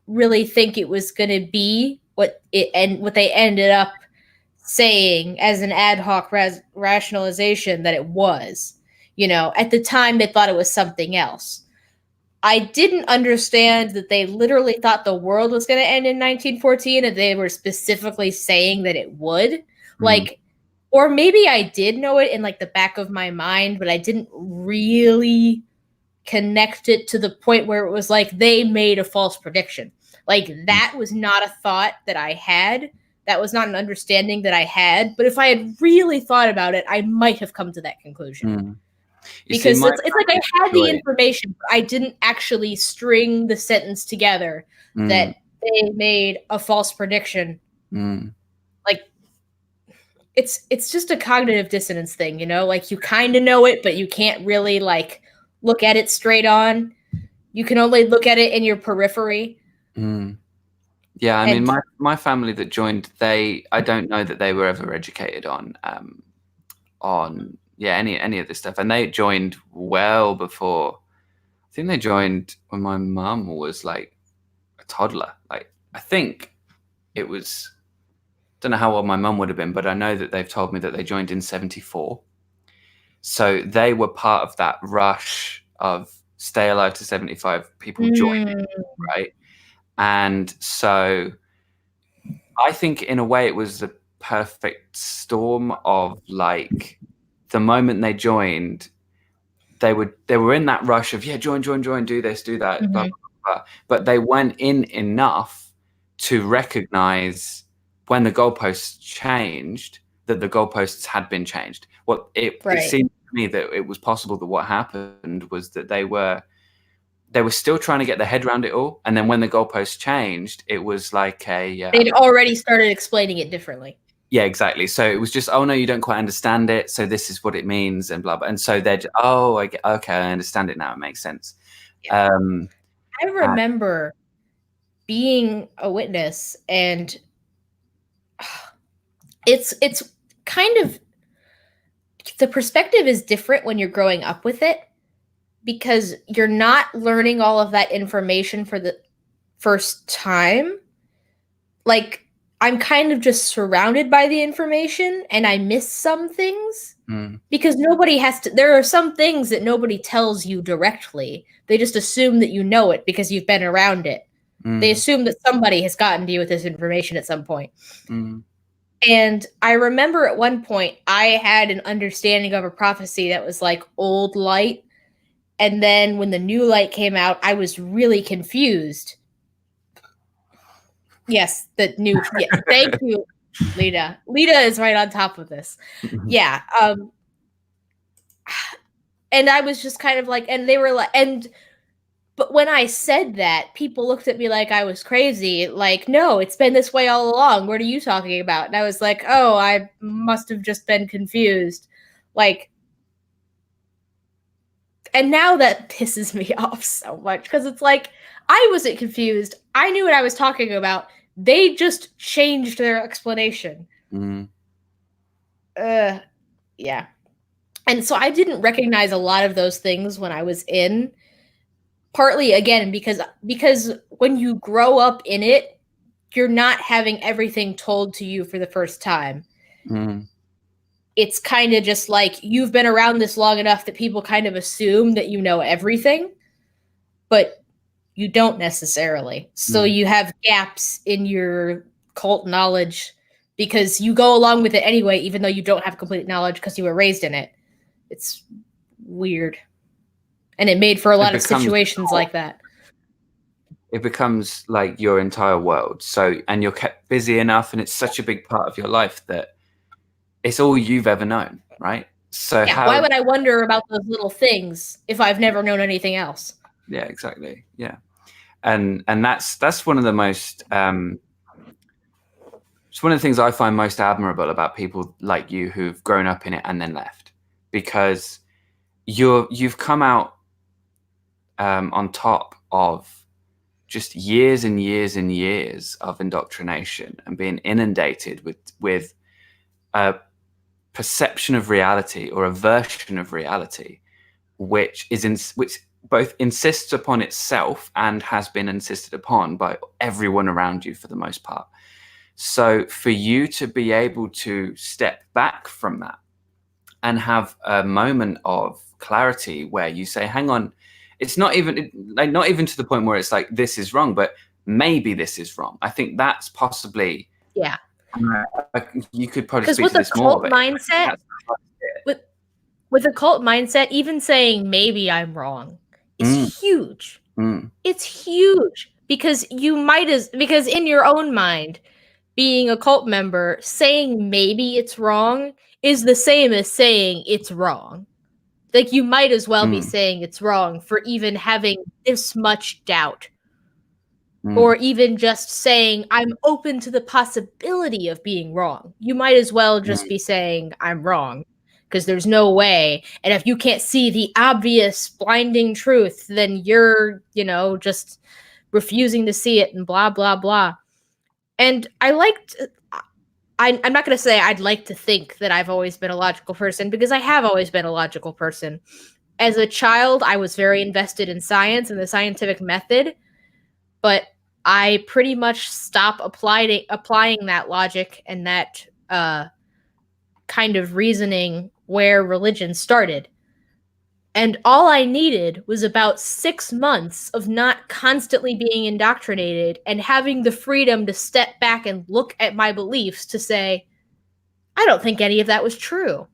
really think it was going to be what they ended up saying as an ad hoc rationalization that it was. You know, at the time they thought it was something else. I didn't understand that they literally thought the world was going to end in 1914 and they were specifically saying that it would. Like, or maybe I did know it in like the back of my mind, but I didn't really connect it to the point where it was like they made a false prediction. Like that was not a thought that I had. That was not an understanding that I had. But if I had really thought about it, I might have come to that conclusion. Because it's like I had the information, but I didn't actually string the sentence together that they made a false prediction. Like it's just a cognitive dissonance thing, you know? Like you kind of know it, but you can't really like look at it straight on. You can only look at it in your periphery. Yeah, I mean, my family that joined, I don't know that they were ever educated on any of this stuff, and they joined well before. I think they joined when my mum was like a toddler. Like I think it was, don't know how old my mum would have been, but I know that they've told me that they joined in 74. So they were part of that rush of stay alive to 75 people joining, right? And so I think in a way it was the perfect storm of like the moment they joined, they were in that rush of join, do this, do that, blah, blah, blah. But they went in enough to recognize when the goalposts changed that the goalposts had been changed. It seemed to me that it was possible that what happened was that they were still trying to get their head around it all, and then when the goalposts changed, it was like they'd already started explaining it differently. Yeah, exactly. So it was just, oh no, you don't quite understand it. So this is what it means, and blah blah. And so they're, okay, I understand it now. It makes sense. Yeah. I remember being a witness, and it's kind of the perspective is different when you're growing up with it, because you're not learning all of that information for the first time. Like, I'm kind of just surrounded by the information and I miss some things because nobody has to. There are some things that nobody tells you directly. They just assume that you know it because you've been around it. They assume that somebody has gotten to you with this information at some point. And I remember at one point I had an understanding of a prophecy that was like old light. And then when the new light came out, I was really confused. Yes, the new. Yeah, thank you, Lita. Lita is right on top of this. Yeah. And I was just kind of like, and they were like, but when I said that, people looked at me like I was crazy. Like, no, it's been this way all along. What are you talking about? And I was like, oh, I must have just been confused. Like, and now that pisses me off so much because it's like, I wasn't confused. I knew what I was talking about. They just changed their explanation. Yeah. And so I didn't recognize a lot of those things when I was in. Partly, again, because when you grow up in it, you're not having everything told to you for the first time. It's kind of just like you've been around this long enough that people kind of assume that you know everything, but you don't necessarily. So you have gaps in your cult knowledge because you go along with it anyway, even though you don't have complete knowledge because you were raised in it. It's weird. And it made for a lot of situations like that. It becomes like your entire world. So, and you're kept busy enough and it's such a big part of your life that it's all you've ever known, right? So yeah, why would I wonder about those little things if I've never known anything else? Yeah, exactly. Yeah. And that's one of the most, it's one of the things I find most admirable about people like you who've grown up in it and then left, because you've come out on top of just years and years and years of indoctrination and being inundated with a perception of reality or a version of reality, which both insists upon itself and has been insisted upon by everyone around you for the most part. So for you to be able to step back from that and have a moment of clarity where you say, hang on, it's not even to the point where it's like, this is wrong, but maybe this is wrong. I think that's possibly, yeah. You could probably speak to this more. Mindset, with a cult mindset, even saying maybe I'm wrong is huge. It's huge because because in your own mind, being a cult member, saying maybe it's wrong is the same as saying it's wrong. Like, you might as well be saying it's wrong for even having this much doubt. Or even just saying, I'm open to the possibility of being wrong. You might as well just be saying, I'm wrong, because there's no way. And if you can't see the obvious blinding truth, then you're, just refusing to see it and blah, blah, blah. And I'm not going to say I'd like to think that I've always been a logical person, because I have always been a logical person. As a child, I was very invested in science and the scientific method, but I pretty much stopped applying that logic and that kind of reasoning where religion started. And all I needed was about 6 months of not constantly being indoctrinated and having the freedom to step back and look at my beliefs to say, I don't think any of that was true.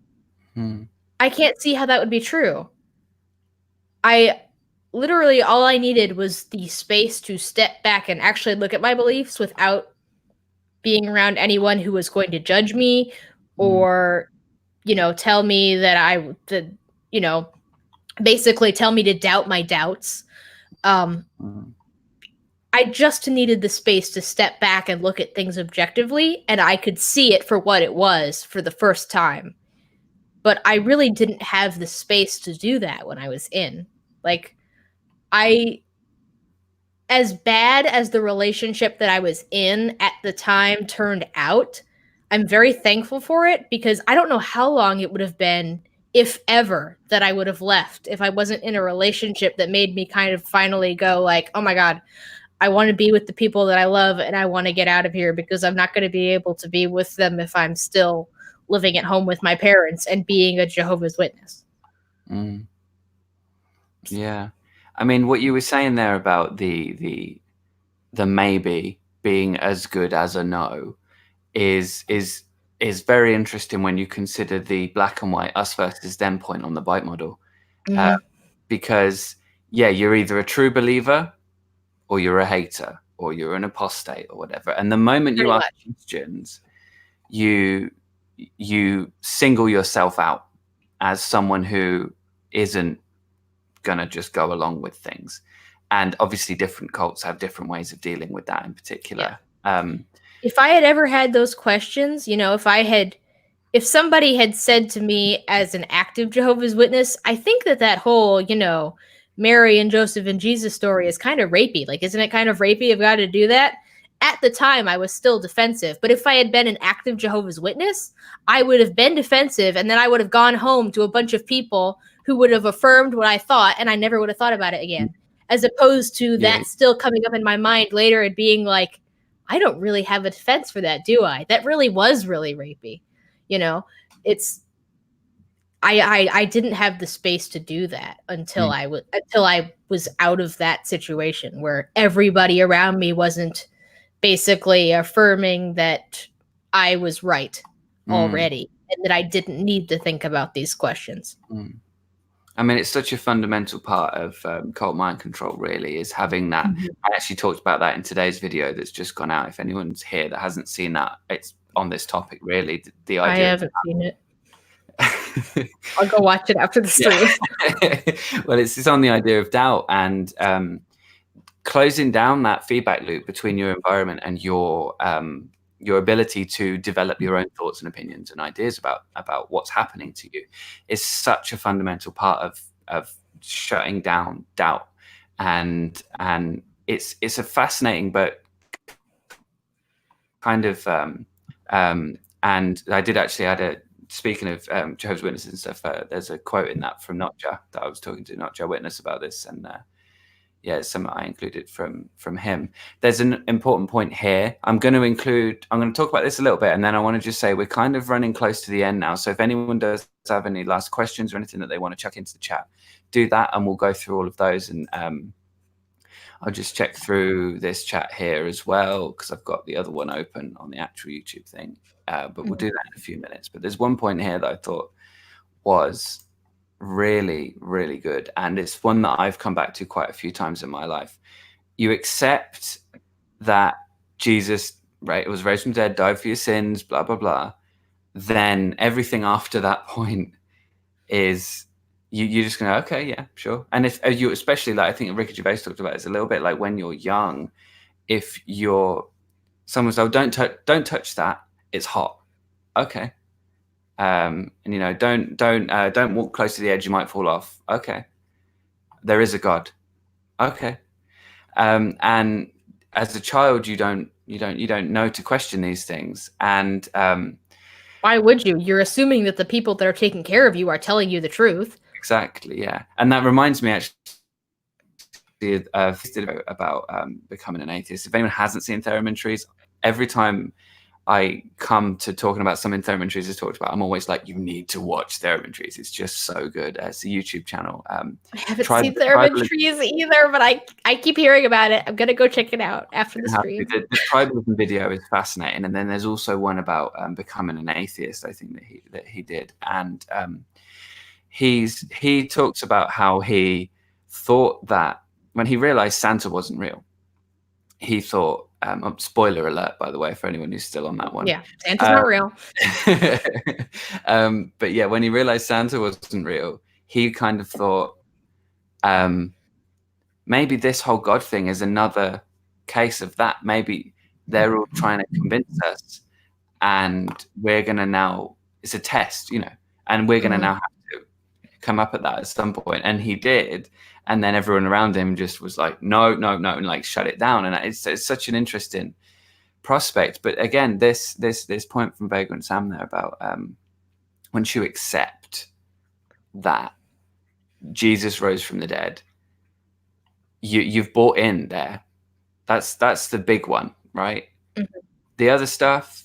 I can't see how that would be true. Literally, all I needed was the space to step back and actually look at my beliefs without being around anyone who was going to judge me or, tell me basically tell me to doubt my doubts. I just needed the space to step back and look at things objectively, and I could see it for what it was for the first time. But I really didn't have the space to do that when I was in. Like, as bad as the relationship that I was in at the time turned out, I'm very thankful for it, because I don't know how long it would have been if ever, that I would have left if I wasn't in a relationship that made me kind of finally go like, oh my God, I want to be with the people that I love and I want to get out of here because I'm not going to be able to be with them if I'm still living at home with my parents and being a Jehovah's Witness. Yeah. I mean, what you were saying there about the maybe being as good as a no is very interesting when you consider the black and white us versus them point on the bite model. Because you're either a true believer or you're a hater or you're an apostate or whatever. And the moment you ask questions, you single yourself out as someone who isn't gonna just go along with things. And obviously different cults have different ways of dealing with that in particular. If I had ever had those questions, if somebody had said to me as an active Jehovah's Witness, I think that whole, Mary and Joseph and Jesus story is kind of rapey. Like, isn't it kind of rapey of God to do that? At the time, I was still defensive. But if I had been an active Jehovah's Witness, I would have been defensive, and then I would have gone home to a bunch of people who would have affirmed what I thought, and I never would have thought about it again. As opposed to that still coming up in my mind later and being like, I don't really have a defense for that, do I? That really was really rapey. It's I didn't have the space to do that until I was out of that situation where everybody around me wasn't basically affirming that I was right already and that I didn't need to think about these questions. I mean, it's such a fundamental part of cult mind control, really, is having that. I actually talked about that in today's video that's just gone out. If anyone's here that hasn't seen that, it's on this topic, really. The idea I haven't seen it. I'll go watch it after the stream. Well, it's on the idea of doubt and closing down that feedback loop between your environment and your ability to develop your own thoughts and opinions and ideas about what's happening to you is such a fundamental part of shutting down doubt. And it's a fascinating but kind of and I did actually add speaking of Jehovah's Witnesses and stuff, there's a quote in that from Notja that I was talking to Notja Witness about this, and it's something I included from him. There's an important point here. I'm going to talk about this a little bit, and then I want to just say we're kind of running close to the end now. So if anyone does have any last questions or anything that they want to chuck into the chat, do that, and we'll go through all of those. And I'll just check through this chat here as well, because I've got the other one open on the actual YouTube thing. But we'll do that in a few minutes. But there's one point here that I thought was really, really good. And it's one that I've come back to quite a few times in my life. You accept that Jesus, right, was raised from the dead, died for your sins, blah, blah, blah. Then everything after that point is you're just going to, okay, yeah, sure. And if you, especially like I think Ricky Gervais talked about, it's a little bit like when you're young, if someone's like, don't touch that, it's hot. Okay. And don't walk close to the edge, you might fall off. Okay. There is a God. Okay. And as a child, you don't know to question these things. And why would you? You're assuming that the people that are taking care of you are telling you the truth. Exactly, yeah. And that reminds me actually about becoming an atheist. If anyone hasn't seen Theremin Trees, every time I come to talking about something Theremin Trees has talked about, I'm always like, you need to watch Theremin Trees. It's just so good. It's a YouTube channel. I haven't seen Theremin Trees either, but I keep hearing about it. I'm going to go check it out after the stream. The tribalism video is fascinating. And then there's also one about becoming an atheist, I think that he did. And he talks about how he thought that when he realized Santa wasn't real, he thought, spoiler alert, by the way, for anyone who's still on that one. Yeah, Santa's not real. But yeah, when he realized Santa wasn't real, he kind of thought, maybe this whole God thing is another case of that. Maybe they're all trying to convince us, and we're going to now, it's a test, and we're going to now have to come up at that at some point. And he did. And then everyone around him just was like, no, and like shut it down. And it's such an interesting prospect. But again, this point from Vagrant Sam there about once you accept that Jesus rose from the dead, you've bought in there. That's the big one, right? Mm-hmm. The other stuff,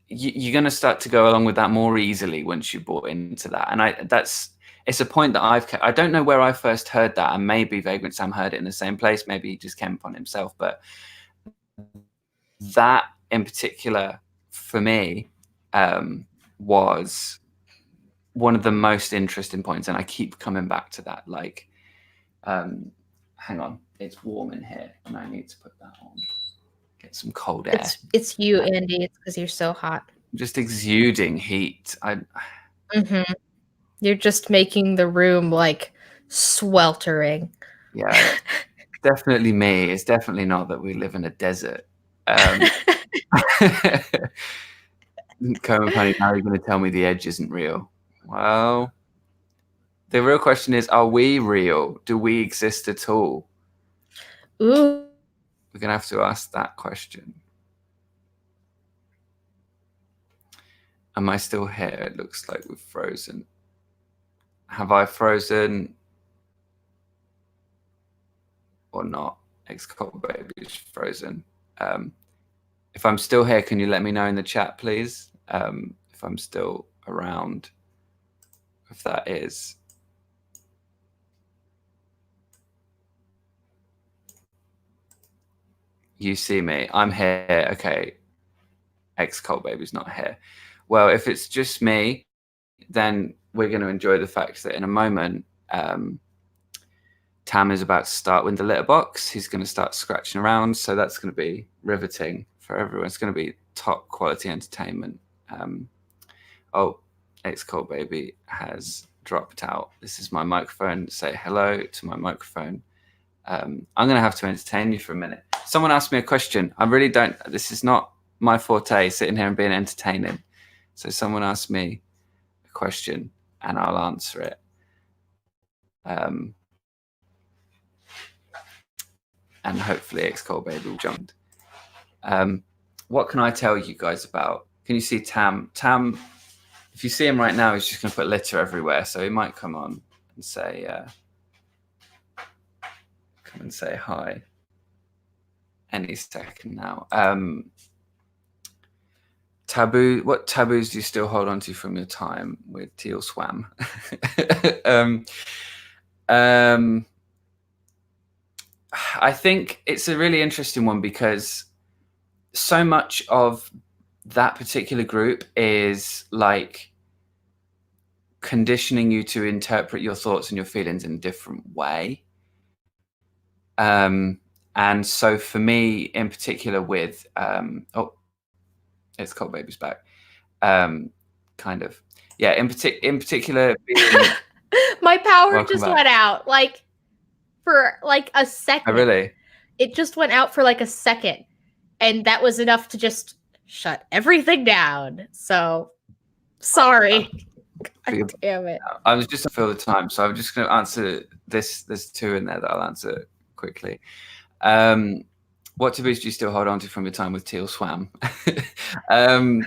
you're going to start to go along with that more easily once you bought into that. And it's a point that I don't know where I first heard that, and maybe Vagrant Sam heard it in the same place. Maybe he just came upon himself, but that in particular for me was one of the most interesting points, and I keep coming back to that. Like, hang on, it's warm in here, and I need to put that on. Get some cold air. It's you, Andy. It's because you're so hot. I'm just exuding heat. Mm-hmm. You're just making the room like sweltering. Yeah, definitely me. It's definitely not that we live in a desert. Cohen Funny, now you're going to tell me the edge isn't real. Well, the real question is, are we real? Do we exist at all? Ooh. We're going to have to ask that question. Am I still here? It looks like we've frozen. Have I frozen or not? Excultbaby is frozen. If I'm still here, can you let me know in the chat, please? If I'm still around, if that is. You see me. I'm here. Okay. Excultbaby's not here. Well, if it's just me, then we're going to enjoy the fact that in a moment, Tam is about to start with the litter box. He's going to start scratching around. So that's going to be riveting for everyone. It's going to be top quality entertainment. Oh, Excultbaby has dropped out. This is my microphone. Say hello to my microphone. I'm going to have to entertain you for a minute. Someone asked me a question. I really don't. This is not my forte, sitting here and being entertaining. So someone asked me a question and I'll answer it. And hopefully Excultbaby will jump. What can I tell you guys about? Can you see Tam? Tam, if you see him right now, he's just going to put litter everywhere. So he might come on and say, come and say hi any second now. Taboo. What taboos do you still hold on to from your time with Teal Swam? I think it's a really interesting one because so much of that particular group is like conditioning you to interpret your thoughts and your feelings in a different way. And so for me in particular with, Excultbaby's back. Kind of. Yeah, in particular. My power just went out like for like a second. Oh, really? It just went out for like a second. And that was enough to just shut everything down. So sorry. God damn it. I was just to fill the time. So I'm just going to answer this. There's two in there that I'll answer quickly. What taboos do you still hold on to from your time with Teal Swam? I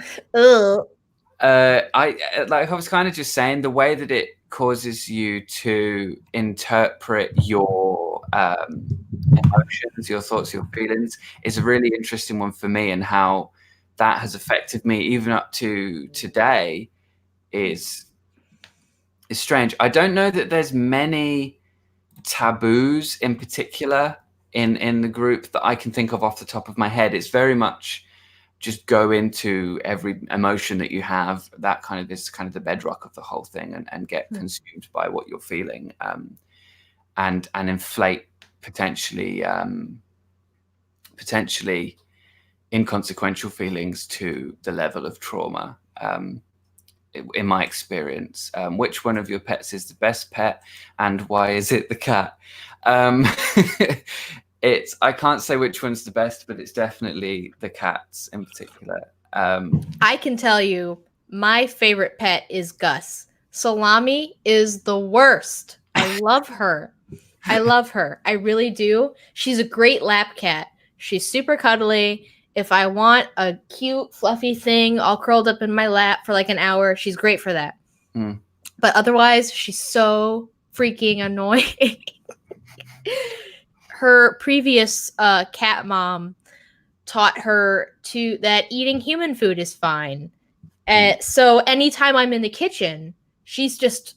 was kind of just saying the way that it causes you to interpret your emotions, your thoughts, your feelings is a really interesting one for me, and how that has affected me even up to today is strange. I don't know that there's many taboos in particular in the group that I can think of off the top of my head. It's very much just go into every emotion that you have. That kind of is kind of the bedrock of the whole thing, and get consumed by what you're feeling, and inflate potentially inconsequential feelings to the level of trauma. In my experience, which one of your pets is the best pet, and why is it the cat? I can't say which one's the best, but it's definitely the cats in particular. I can tell you my favorite pet is Gus. Salami is the worst. I love her. I love her. I really do. She's a great lap cat. She's super cuddly. If I want a cute, fluffy thing all curled up in my lap for like an hour, she's great for that. But otherwise, she's so freaking annoying. Her previous cat mom taught her that eating human food is fine. So anytime I'm in the kitchen, she's just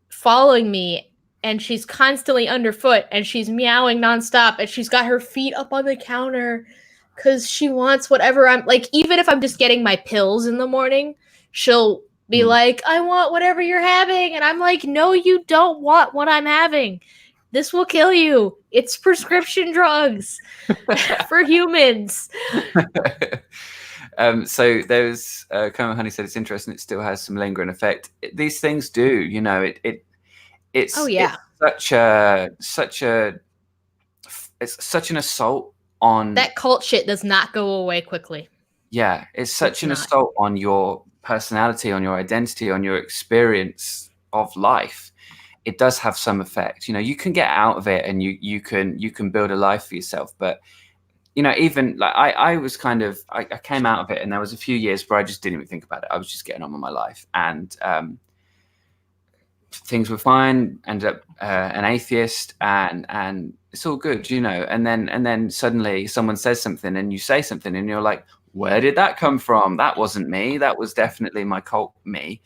following me, and she's constantly underfoot, and she's meowing nonstop, and she's got her feet up on the counter because she wants whatever I'm like. Even if I'm just getting my pills in the morning, she'll be like, I want whatever you're having. And I'm like, no, you don't want what I'm having. This will kill you. It's prescription drugs for humans. So there's Como Honey said it's interesting. It still has some lingering effect. These things do, you know. It's it's such an assault on that cult shit. Does not go away quickly. Yeah, it's such an assault on your personality, on your identity, on your experience of life. It does have some effect. You know, you can get out of it, and you can build a life for yourself. But you know, even like I was kind of I came out of it, and there was a few years where I just didn't even think about it. I was just getting on with my life, and things were fine. Ended up an atheist, and it's all good, you know. And then suddenly someone says something, and you say something, and you're like, where did that come from? That wasn't me. That was definitely my cult me.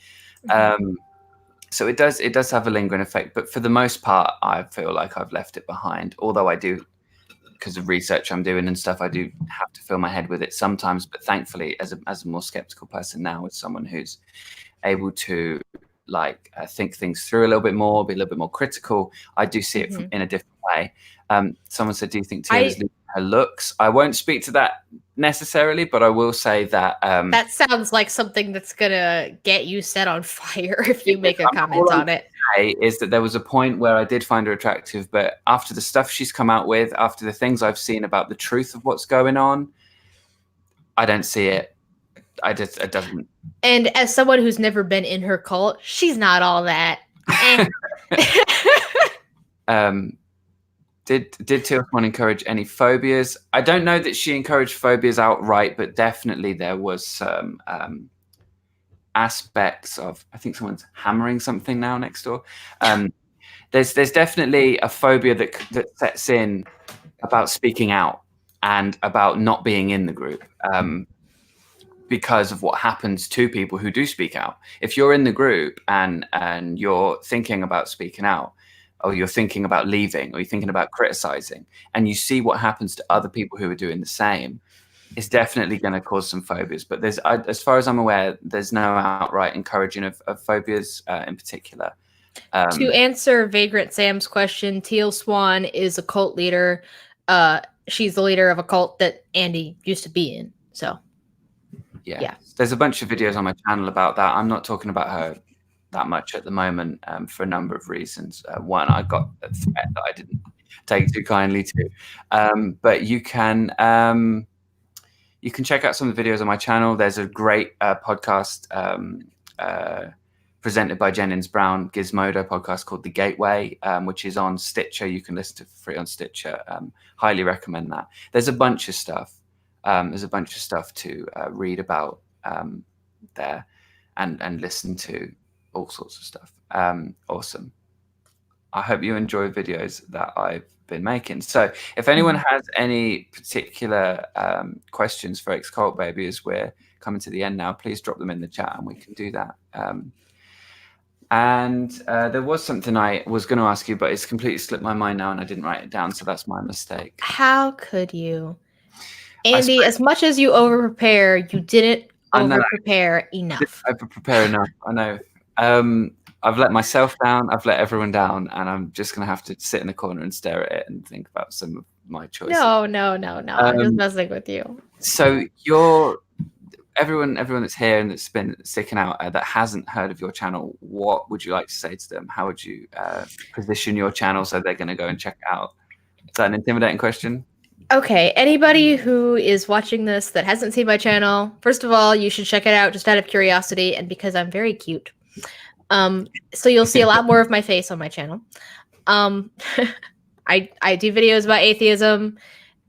So it does have a lingering effect, but for the most part, I feel like I've left it behind. Although I do, because of research I'm doing and stuff, I do have to fill my head with it sometimes. But thankfully, as a more skeptical person now, as someone who's able to think things through a little bit more, be a little bit more critical, I do see it in a different way. Someone said, do you think Tiana's losing her looks? I won't speak to that necessarily, but I will say that that sounds like something that's gonna get you set on fire if you make a comment on it. Is that there was a point where I did find her attractive, but after the stuff she's come out with, after the things I've seen about the truth of what's going on, I don't see it. It doesn't. And as someone who's never been in her cult, she's not all that. Did Tilsman encourage any phobias? I don't know that she encouraged phobias outright, but definitely there was some aspects of. I think someone's hammering something now next door. There's definitely a phobia that sets in about speaking out and about not being in the group. Because of what happens to people who do speak out. If you're in the group and you're thinking about speaking out, or you're thinking about leaving, or you're thinking about criticizing, and you see what happens to other people who are doing the same, it's definitely going to cause some phobias. But as far as I'm aware, there's no outright encouraging of phobias in particular. To answer Vagrant Sam's question, Teal Swan is a cult leader. She's the leader of a cult that Andy used to be in. So. Yeah, there's a bunch of videos on my channel about that. I'm not talking about her that much at the moment for a number of reasons. One, I got a threat that I didn't take too kindly to, but you can check out some of the videos on my channel. There's a great podcast presented by Jennings Brown, Gizmodo podcast called The Gateway, which is on Stitcher. You can listen to for free on Stitcher. Highly recommend that. There's a bunch of stuff. There's a bunch of stuff to read about there and listen to, all sorts of stuff. Awesome. I hope you enjoy videos that I've been making. So if anyone has any particular questions for Excultbaby as we're coming to the end now, please drop them in the chat and we can do that. And there was something I was going to ask you, but it's completely slipped my mind now and I didn't write it down, so that's my mistake. How could you? Andy, as much as you over-prepare, you didn't over-prepare enough. Over-prepare enough, I know. I've let myself down, I've let everyone down, and I'm just going to have to sit in the corner and stare at it and think about some of my choices. No. I'm just messing with you. So everyone that's here and that's been sticking out that hasn't heard of your channel, what would you like to say to them? How would you position your channel so they're going to go and check it out? Is that an intimidating question? Okay, anybody who is watching this that hasn't seen my channel, first of all, you should check it out just out of curiosity and because I'm very cute. So you'll see a lot more of my face on my channel. I do videos about atheism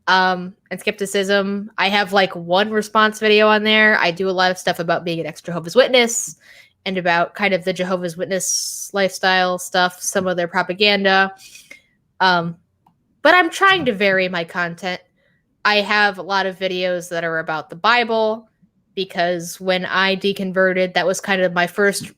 and skepticism. I have like one response video on there. I do a lot of stuff about being an ex Jehovah's Witness and about kind of the Jehovah's Witness lifestyle stuff, some of their propaganda. But I'm trying to vary my content. I have a lot of videos that are about the Bible, because when I deconverted, that was kind of my first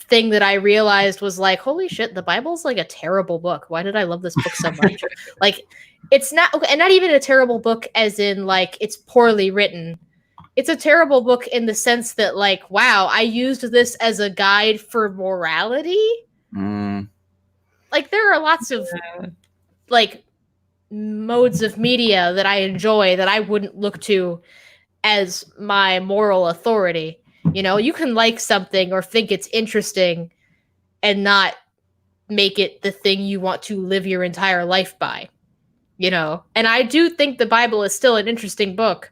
thing that I realized was like, holy shit, the Bible's like a terrible book. Why did I love this book so much? Like, it's not, and not even a terrible book as in like it's poorly written. It's a terrible book in the sense that, like, wow, I used this as a guide for morality. Like, there are lots of like modes of media that I enjoy that I wouldn't look to as my moral authority. You know, you can like something or think it's interesting and not make it the thing you want to live your entire life by, you know? And I do think the Bible is still an interesting book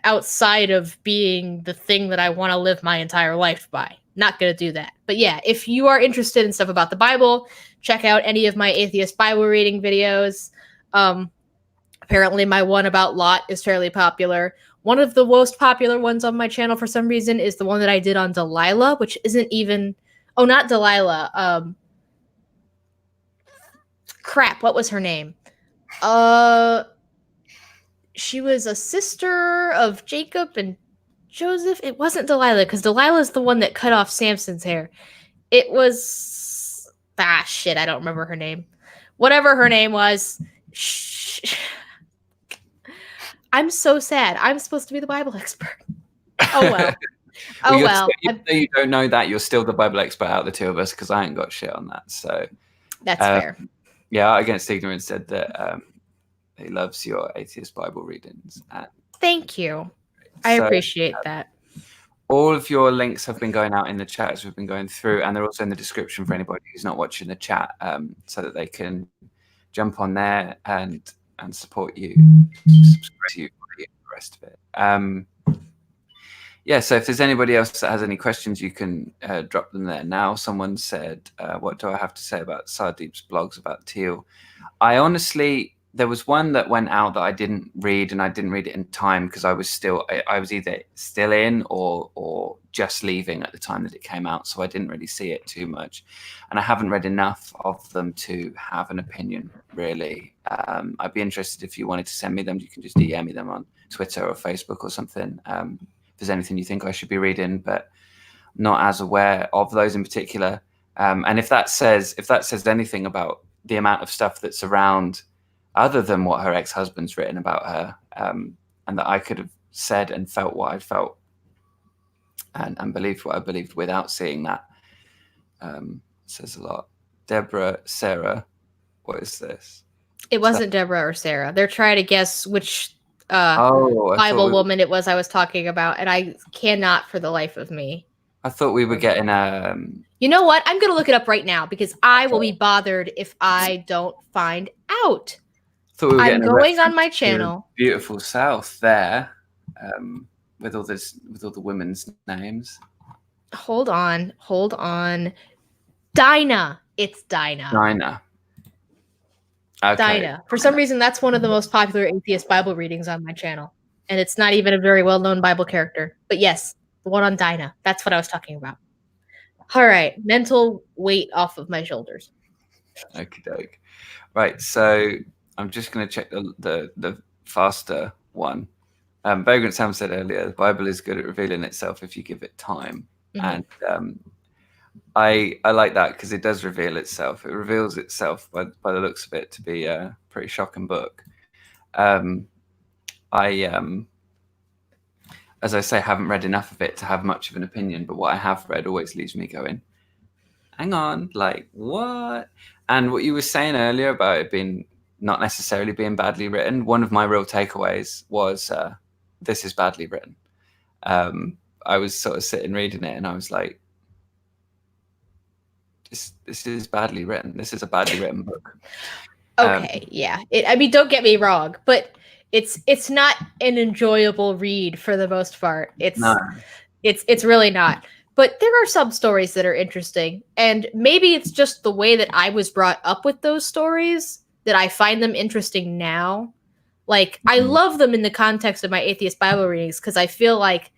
outside of being the thing that I want to live my entire life by. Not going to do that. But yeah, if you are interested in stuff about the Bible, check out any of my atheist Bible reading videos. Apparently my one about Lot is fairly popular. One of the most popular ones on my channel for some reason is the one that I did on Delilah, which isn't even... Oh, not Delilah. Crap, what was her name? She was a sister of Jacob and Joseph. It wasn't Delilah, because Delilah's the one that cut off Samson's hair. It was... Ah, shit, I don't remember her name. Whatever her name was... I'm so sad. I'm supposed to be the Bible expert. Oh, well. Oh, well. Even though you don't know that, you're still the Bible expert out of the two of us, because I ain't got shit on that. So that's fair. Yeah, Against Ignorance said that he loves your atheist Bible readings. Thank you. I appreciate that. All of your links have been going out in the chat as we've been going through, and they're also in the description for anybody who's not watching the chat, so that they can jump on there and support you, subscribe to you, the rest of it. Yeah, so if there's anybody else that has any questions, you can drop them there now. Someone said, what do I have to say about Sardeep's blogs about teal? I honestly, there was one that went out that I didn't read, and I didn't read it in time because I was either still in or just leaving at the time that it came out. So I didn't really see it too much. And I haven't read enough of them to have an opinion, really. I'd be interested if you wanted to send me them. You can just DM me them on Twitter or Facebook or something. If there's anything you think I should be reading, but not as aware of those in particular. And if that says anything about the amount of stuff that's around other than what her ex-husband's written about her, and that I could have said and felt what I felt and believed what I believed without seeing that, says a lot. Deborah, Sarah, what is this? It wasn't Deborah or Sarah. They're trying to guess which Bible woman it was I was talking about, and I cannot for the life of me. I thought we were getting You know what? I'm going to look it up right now, because I will be bothered if I don't find out. I'm going on my channel. Beautiful South there, with all the women's names. Hold on. Dinah. It's Dinah. Dinah. Okay. Dinah. For some reason, that's one of the most popular atheist Bible readings on my channel, and it's not even a very well-known Bible character. But yes, the one on Dinah. That's what I was talking about. All right, mental weight off of my shoulders. Okie doke. Right, so I'm just going to check the faster one. Vagrant Sam said earlier, the Bible is good at revealing itself if you give it time. Mm-hmm. And I like that, because it does reveal itself. It reveals itself by the looks of it to be a pretty shocking book. As I say, haven't read enough of it to have much of an opinion, but what I have read always leaves me going, hang on, like, what? And what you were saying earlier about it being not necessarily being badly written, one of my real takeaways was this is badly written. I was sort of sitting reading it, and I was like, this is badly written. This is a badly written book. Okay, yeah. I mean, don't get me wrong, but it's not an enjoyable read for the most part. It's really not. But there are some stories that are interesting, and maybe it's just the way that I was brought up with those stories that I find them interesting now. Like, I love them in the context of my atheist Bible readings, because I feel like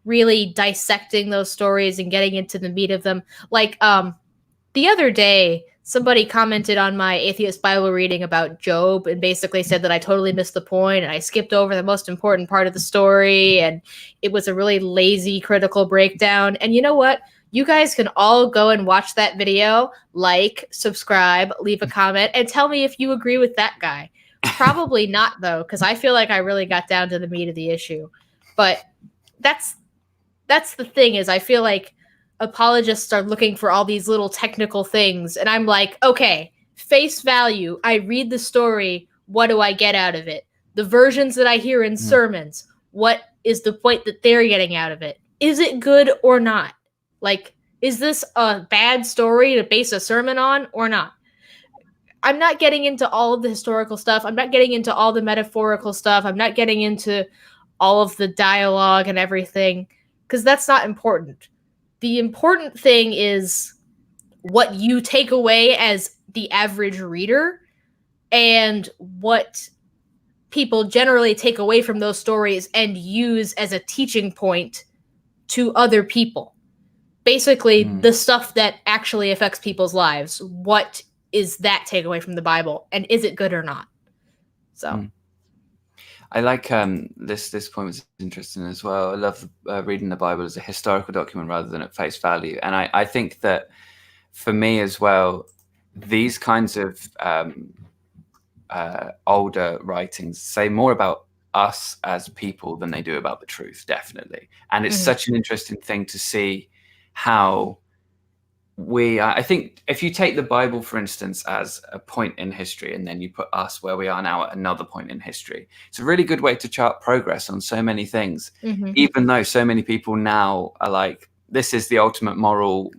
really dissecting those stories and getting into the meat of them. Like, the other day, somebody commented on my atheist Bible reading about Job and basically said that I totally missed the point and I skipped over the most important part of the story and it was a really lazy critical breakdown. And you know what? You guys can all go and watch that video, like, subscribe, leave a comment, and tell me if you agree with that guy. Probably not, though, because I feel like I really got down to the meat of the issue. But that's the thing, is I feel like apologists are looking for all these little technical things, and I'm like, okay, face value, I read the story, what do I get out of it? The versions that I hear in sermons, what is the point that they're getting out of it? Is it good or not? Like, is this a bad story to base a sermon on or not? I'm not getting into all of the historical stuff. I'm not getting into all the metaphorical stuff. I'm not getting into all of the dialogue and everything, because that's not important. The important thing is what you take away as the average reader and what people generally take away from those stories and use as a teaching point to other people. Basically, the stuff that actually affects people's lives. What is that takeaway from the Bible, and is it good or not? So, I like this point was interesting as well. I love reading the Bible as a historical document rather than at face value, and I think that for me as well, these kinds of older writings say more about us as people than they do about the truth, definitely. And it's such an interesting thing to see how I think if you take the Bible, for instance, as a point in history, and then you put us where we are now at another point in history, it's a really good way to chart progress on so many things, even though so many people now are like, this is the ultimate moral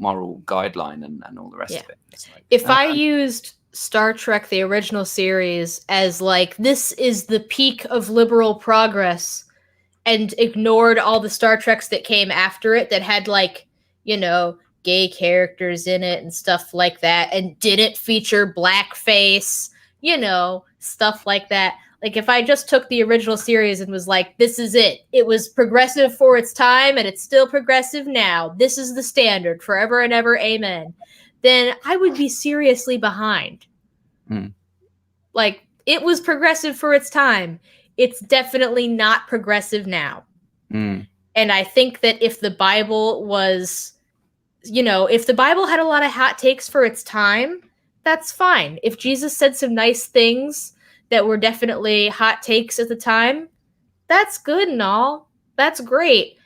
guideline and all the rest of it. It's like, if I used Star Trek, the original series, as like, this is the peak of liberal progress, and ignored all the Star Treks that came after it that had, like, you know, gay characters in it and stuff like that, and didn't feature blackface, you know, stuff like that. Like, if I just took the original series and was like, this is it. It was progressive for its time, and it's still progressive now. This is the standard forever and ever, amen. Then I would be seriously behind. Like, it was progressive for its time. It's definitely not progressive now. And I think that if the Bible was, you know, if the Bible had a lot of hot takes for its time, that's fine. If Jesus said some nice things that were definitely hot takes at the time, that's good and all. That's great.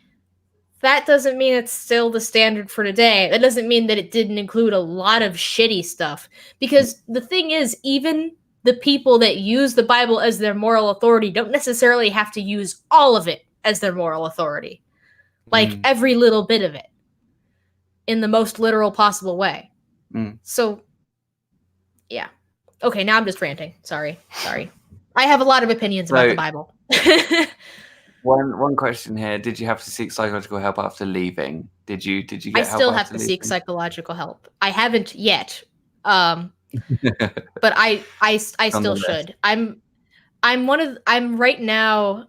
That doesn't mean it's still the standard for today. That doesn't mean that it didn't include a lot of shitty stuff. Because the thing is, even the people that use the Bible as their moral authority don't necessarily have to use all of it as their moral authority. Like, every little bit of it, in the most literal possible way. So, yeah. Okay, now I'm just ranting. Sorry. I have a lot of opinions about the Bible. One question here: did you have to seek psychological help after leaving? Did you get help? I still have to seek psychological help. I haven't yet, but I still should. I'm right now.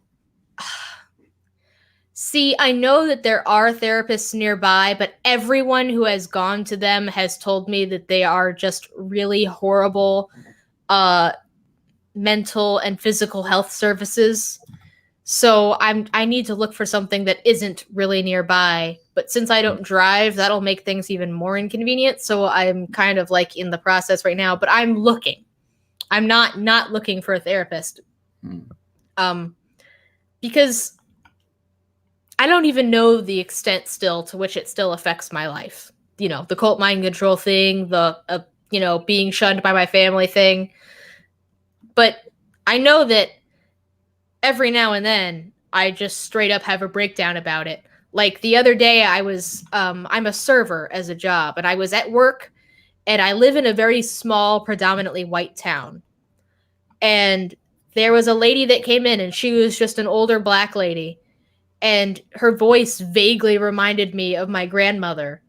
See, I know that there are therapists nearby, but everyone who has gone to them has told me that they are just really horrible mental and physical health services. So I need to look for something that isn't really nearby. But since I don't drive, that'll make things even more inconvenient. So I'm kind of like in the process right now, but I'm looking. I'm not looking for a therapist. Because I don't even know the extent still to which it still affects my life. You know, the cult mind control thing, the, being shunned by my family thing. But I know that every now and then I just straight up have a breakdown about it. Like the other day I'm a server as a job, and I was at work, and I live in a very small, predominantly white town. And there was a lady that came in, and she was just an older black lady. And her voice vaguely reminded me of my grandmother.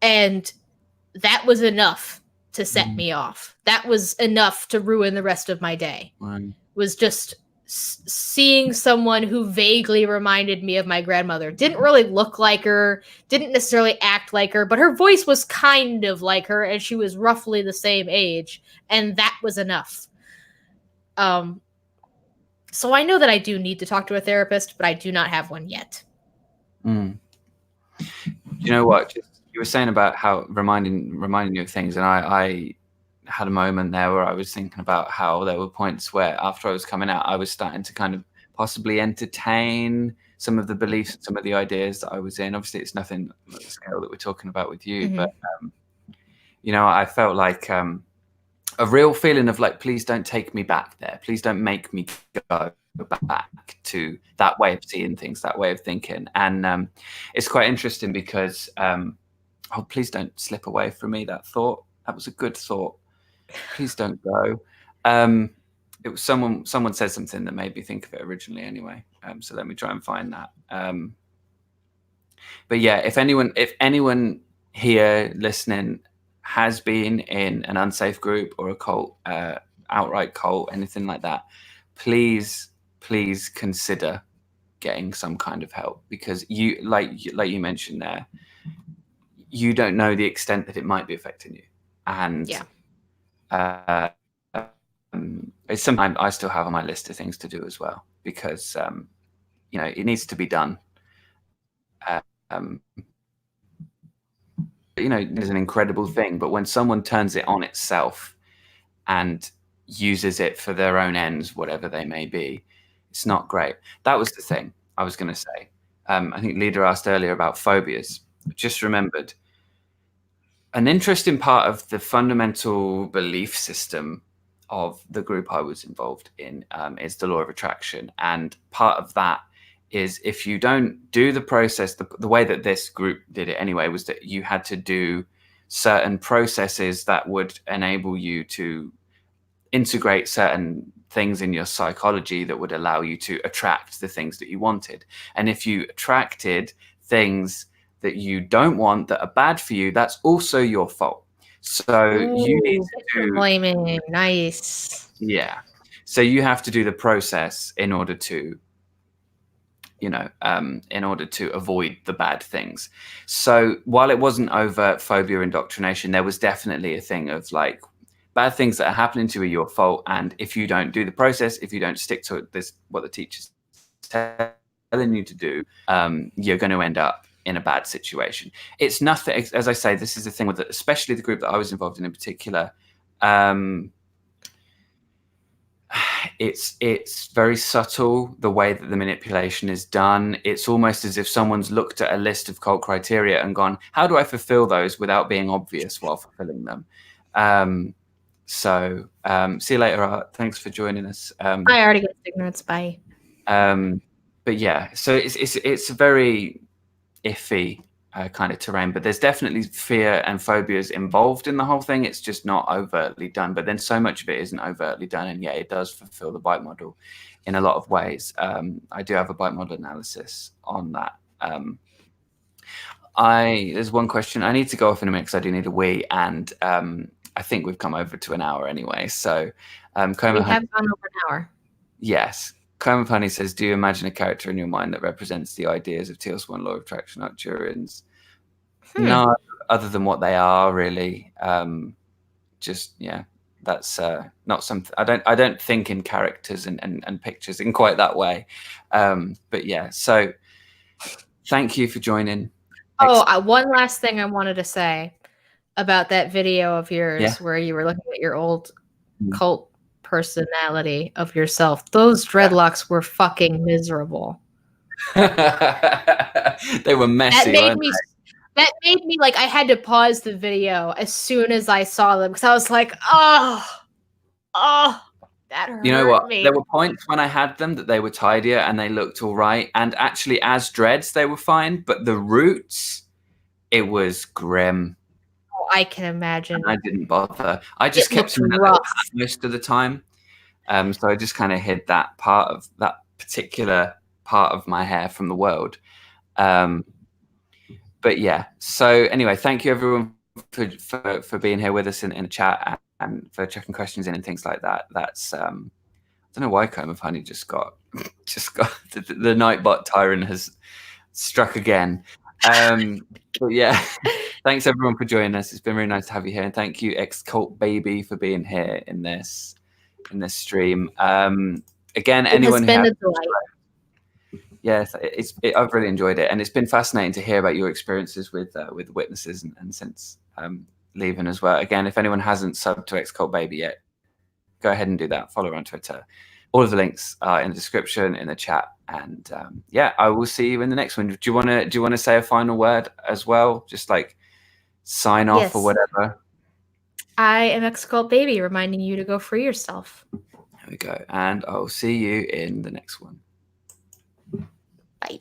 And that was enough to set me off. That was enough to ruin the rest of my day. Was just seeing someone who vaguely reminded me of my grandmother. Didn't really look like her, didn't necessarily act like her, but her voice was kind of like her, and she was roughly the same age, and that was enough. So I know that I do need to talk to a therapist, but I do not have one yet. You know what? You were saying about how reminding you of things, and I had a moment there where I was thinking about how there were points where after I was coming out, I was starting to kind of possibly entertain some of the beliefs, some of the ideas that I was in. Obviously, it's nothing like the scale that we're talking about with you, but you know, I felt like a real feeling of like, please don't take me back there. Please don't make me go back to that way of seeing things, that way of thinking. And it's quite interesting because, oh, please don't slip away from me. That thought, that was a good thought. Please don't go. It was someone said something that made me think of it originally anyway. So let me try and find that. But yeah, if anyone here listening has been in an unsafe group or a cult, outright cult, anything like that, please consider getting some kind of help, because you, like you mentioned there, you don't know the extent that it might be affecting you. And it's something I still have on my list of things to do as well, because you know, it needs to be done. You know, it's an incredible thing, but when someone turns it on itself and uses it for their own ends, whatever they may be, it's not great. That was the thing I was going to say. I think Lida asked earlier about phobias. Just remembered an interesting part of the fundamental belief system of the group I was involved in is the law of attraction. And part of that is, if you don't do the process, the way that this group did it anyway, was that you had to do certain processes that would enable you to integrate certain things in your psychology that would allow you to attract the things that you wanted. And if you attracted things that you don't want, that are bad for you, that's also your fault. So you need to do blaming. Nice. Yeah. So you have to do the process in order to, you know, in order to avoid the bad things. So while it wasn't overt phobia indoctrination, there was definitely a thing of like, bad things that are happening to you are your fault. And if you don't do the process, if you don't stick to this, what the teacher's telling you to do, you're going to end up in a bad situation. It's nothing, as I say, this is the thing with it, especially the group that I was involved in particular. It's very subtle, the way that the manipulation is done. It's almost as if someone's looked at a list of cult criteria and gone, how do I fulfill those without being obvious while fulfilling them? So see you later, Art. Thanks for joining us. I already got ignorance. Bye. But yeah, so it's a very iffy kind of terrain, but there's definitely fear and phobias involved in the whole thing. It's just not overtly done, but then so much of it isn't overtly done, and yeah, it does fulfill the bite model in a lot of ways. I do have a bite model analysis on that. There's one question. I need to go off in a minute because I do need a wee, and I think we've come over to an hour anyway. So we have gone over an hour. Yes. Coma Honey says, do you imagine a character in your mind that represents the ideas of TLS1 law of attraction Arcturians? No, other than what they are, really. Just, yeah, that's not something. I don't think in characters and pictures in quite that way. But yeah, so thank you for joining. Oh, one last thing I wanted to say about that video of yours where you were looking at your old cult personality of yourself. Those dreadlocks were fucking miserable. They were messy. That made me like, I had to pause the video as soon as I saw them, because I was like, oh, that hurt. You know what? There were points when I had them that they were tidier and they looked all right. And actually, as dreads, they were fine. But the roots, it was grim. Oh, I can imagine. And I didn't bother. I just kept them most of the time. So I just kind of hid that particular part of my hair from the world. But yeah. So anyway, thank you everyone for being here with us in the chat and for checking questions in and things like that. That's don't know why Comb of Honey just got the Nightbot Tyrant has struck again. But yeah, thanks everyone for joining us. It's been really nice to have you here, and thank you Excultbaby for being here in this stream. Again, anyone who has, yes, I've really enjoyed it, and it's been fascinating to hear about your experiences with witnesses and since leaving as well. Again, if anyone hasn't subbed to Excultbaby yet, go ahead and do that. Follow her on Twitter. All of the links are in the description, in the chat, and yeah, I will see you in the next one. Do you want to say a final word as well? Just like sign off or whatever. I am Excultbaby, reminding you to go free yourself. There we go, and I'll see you in the next one. Bye.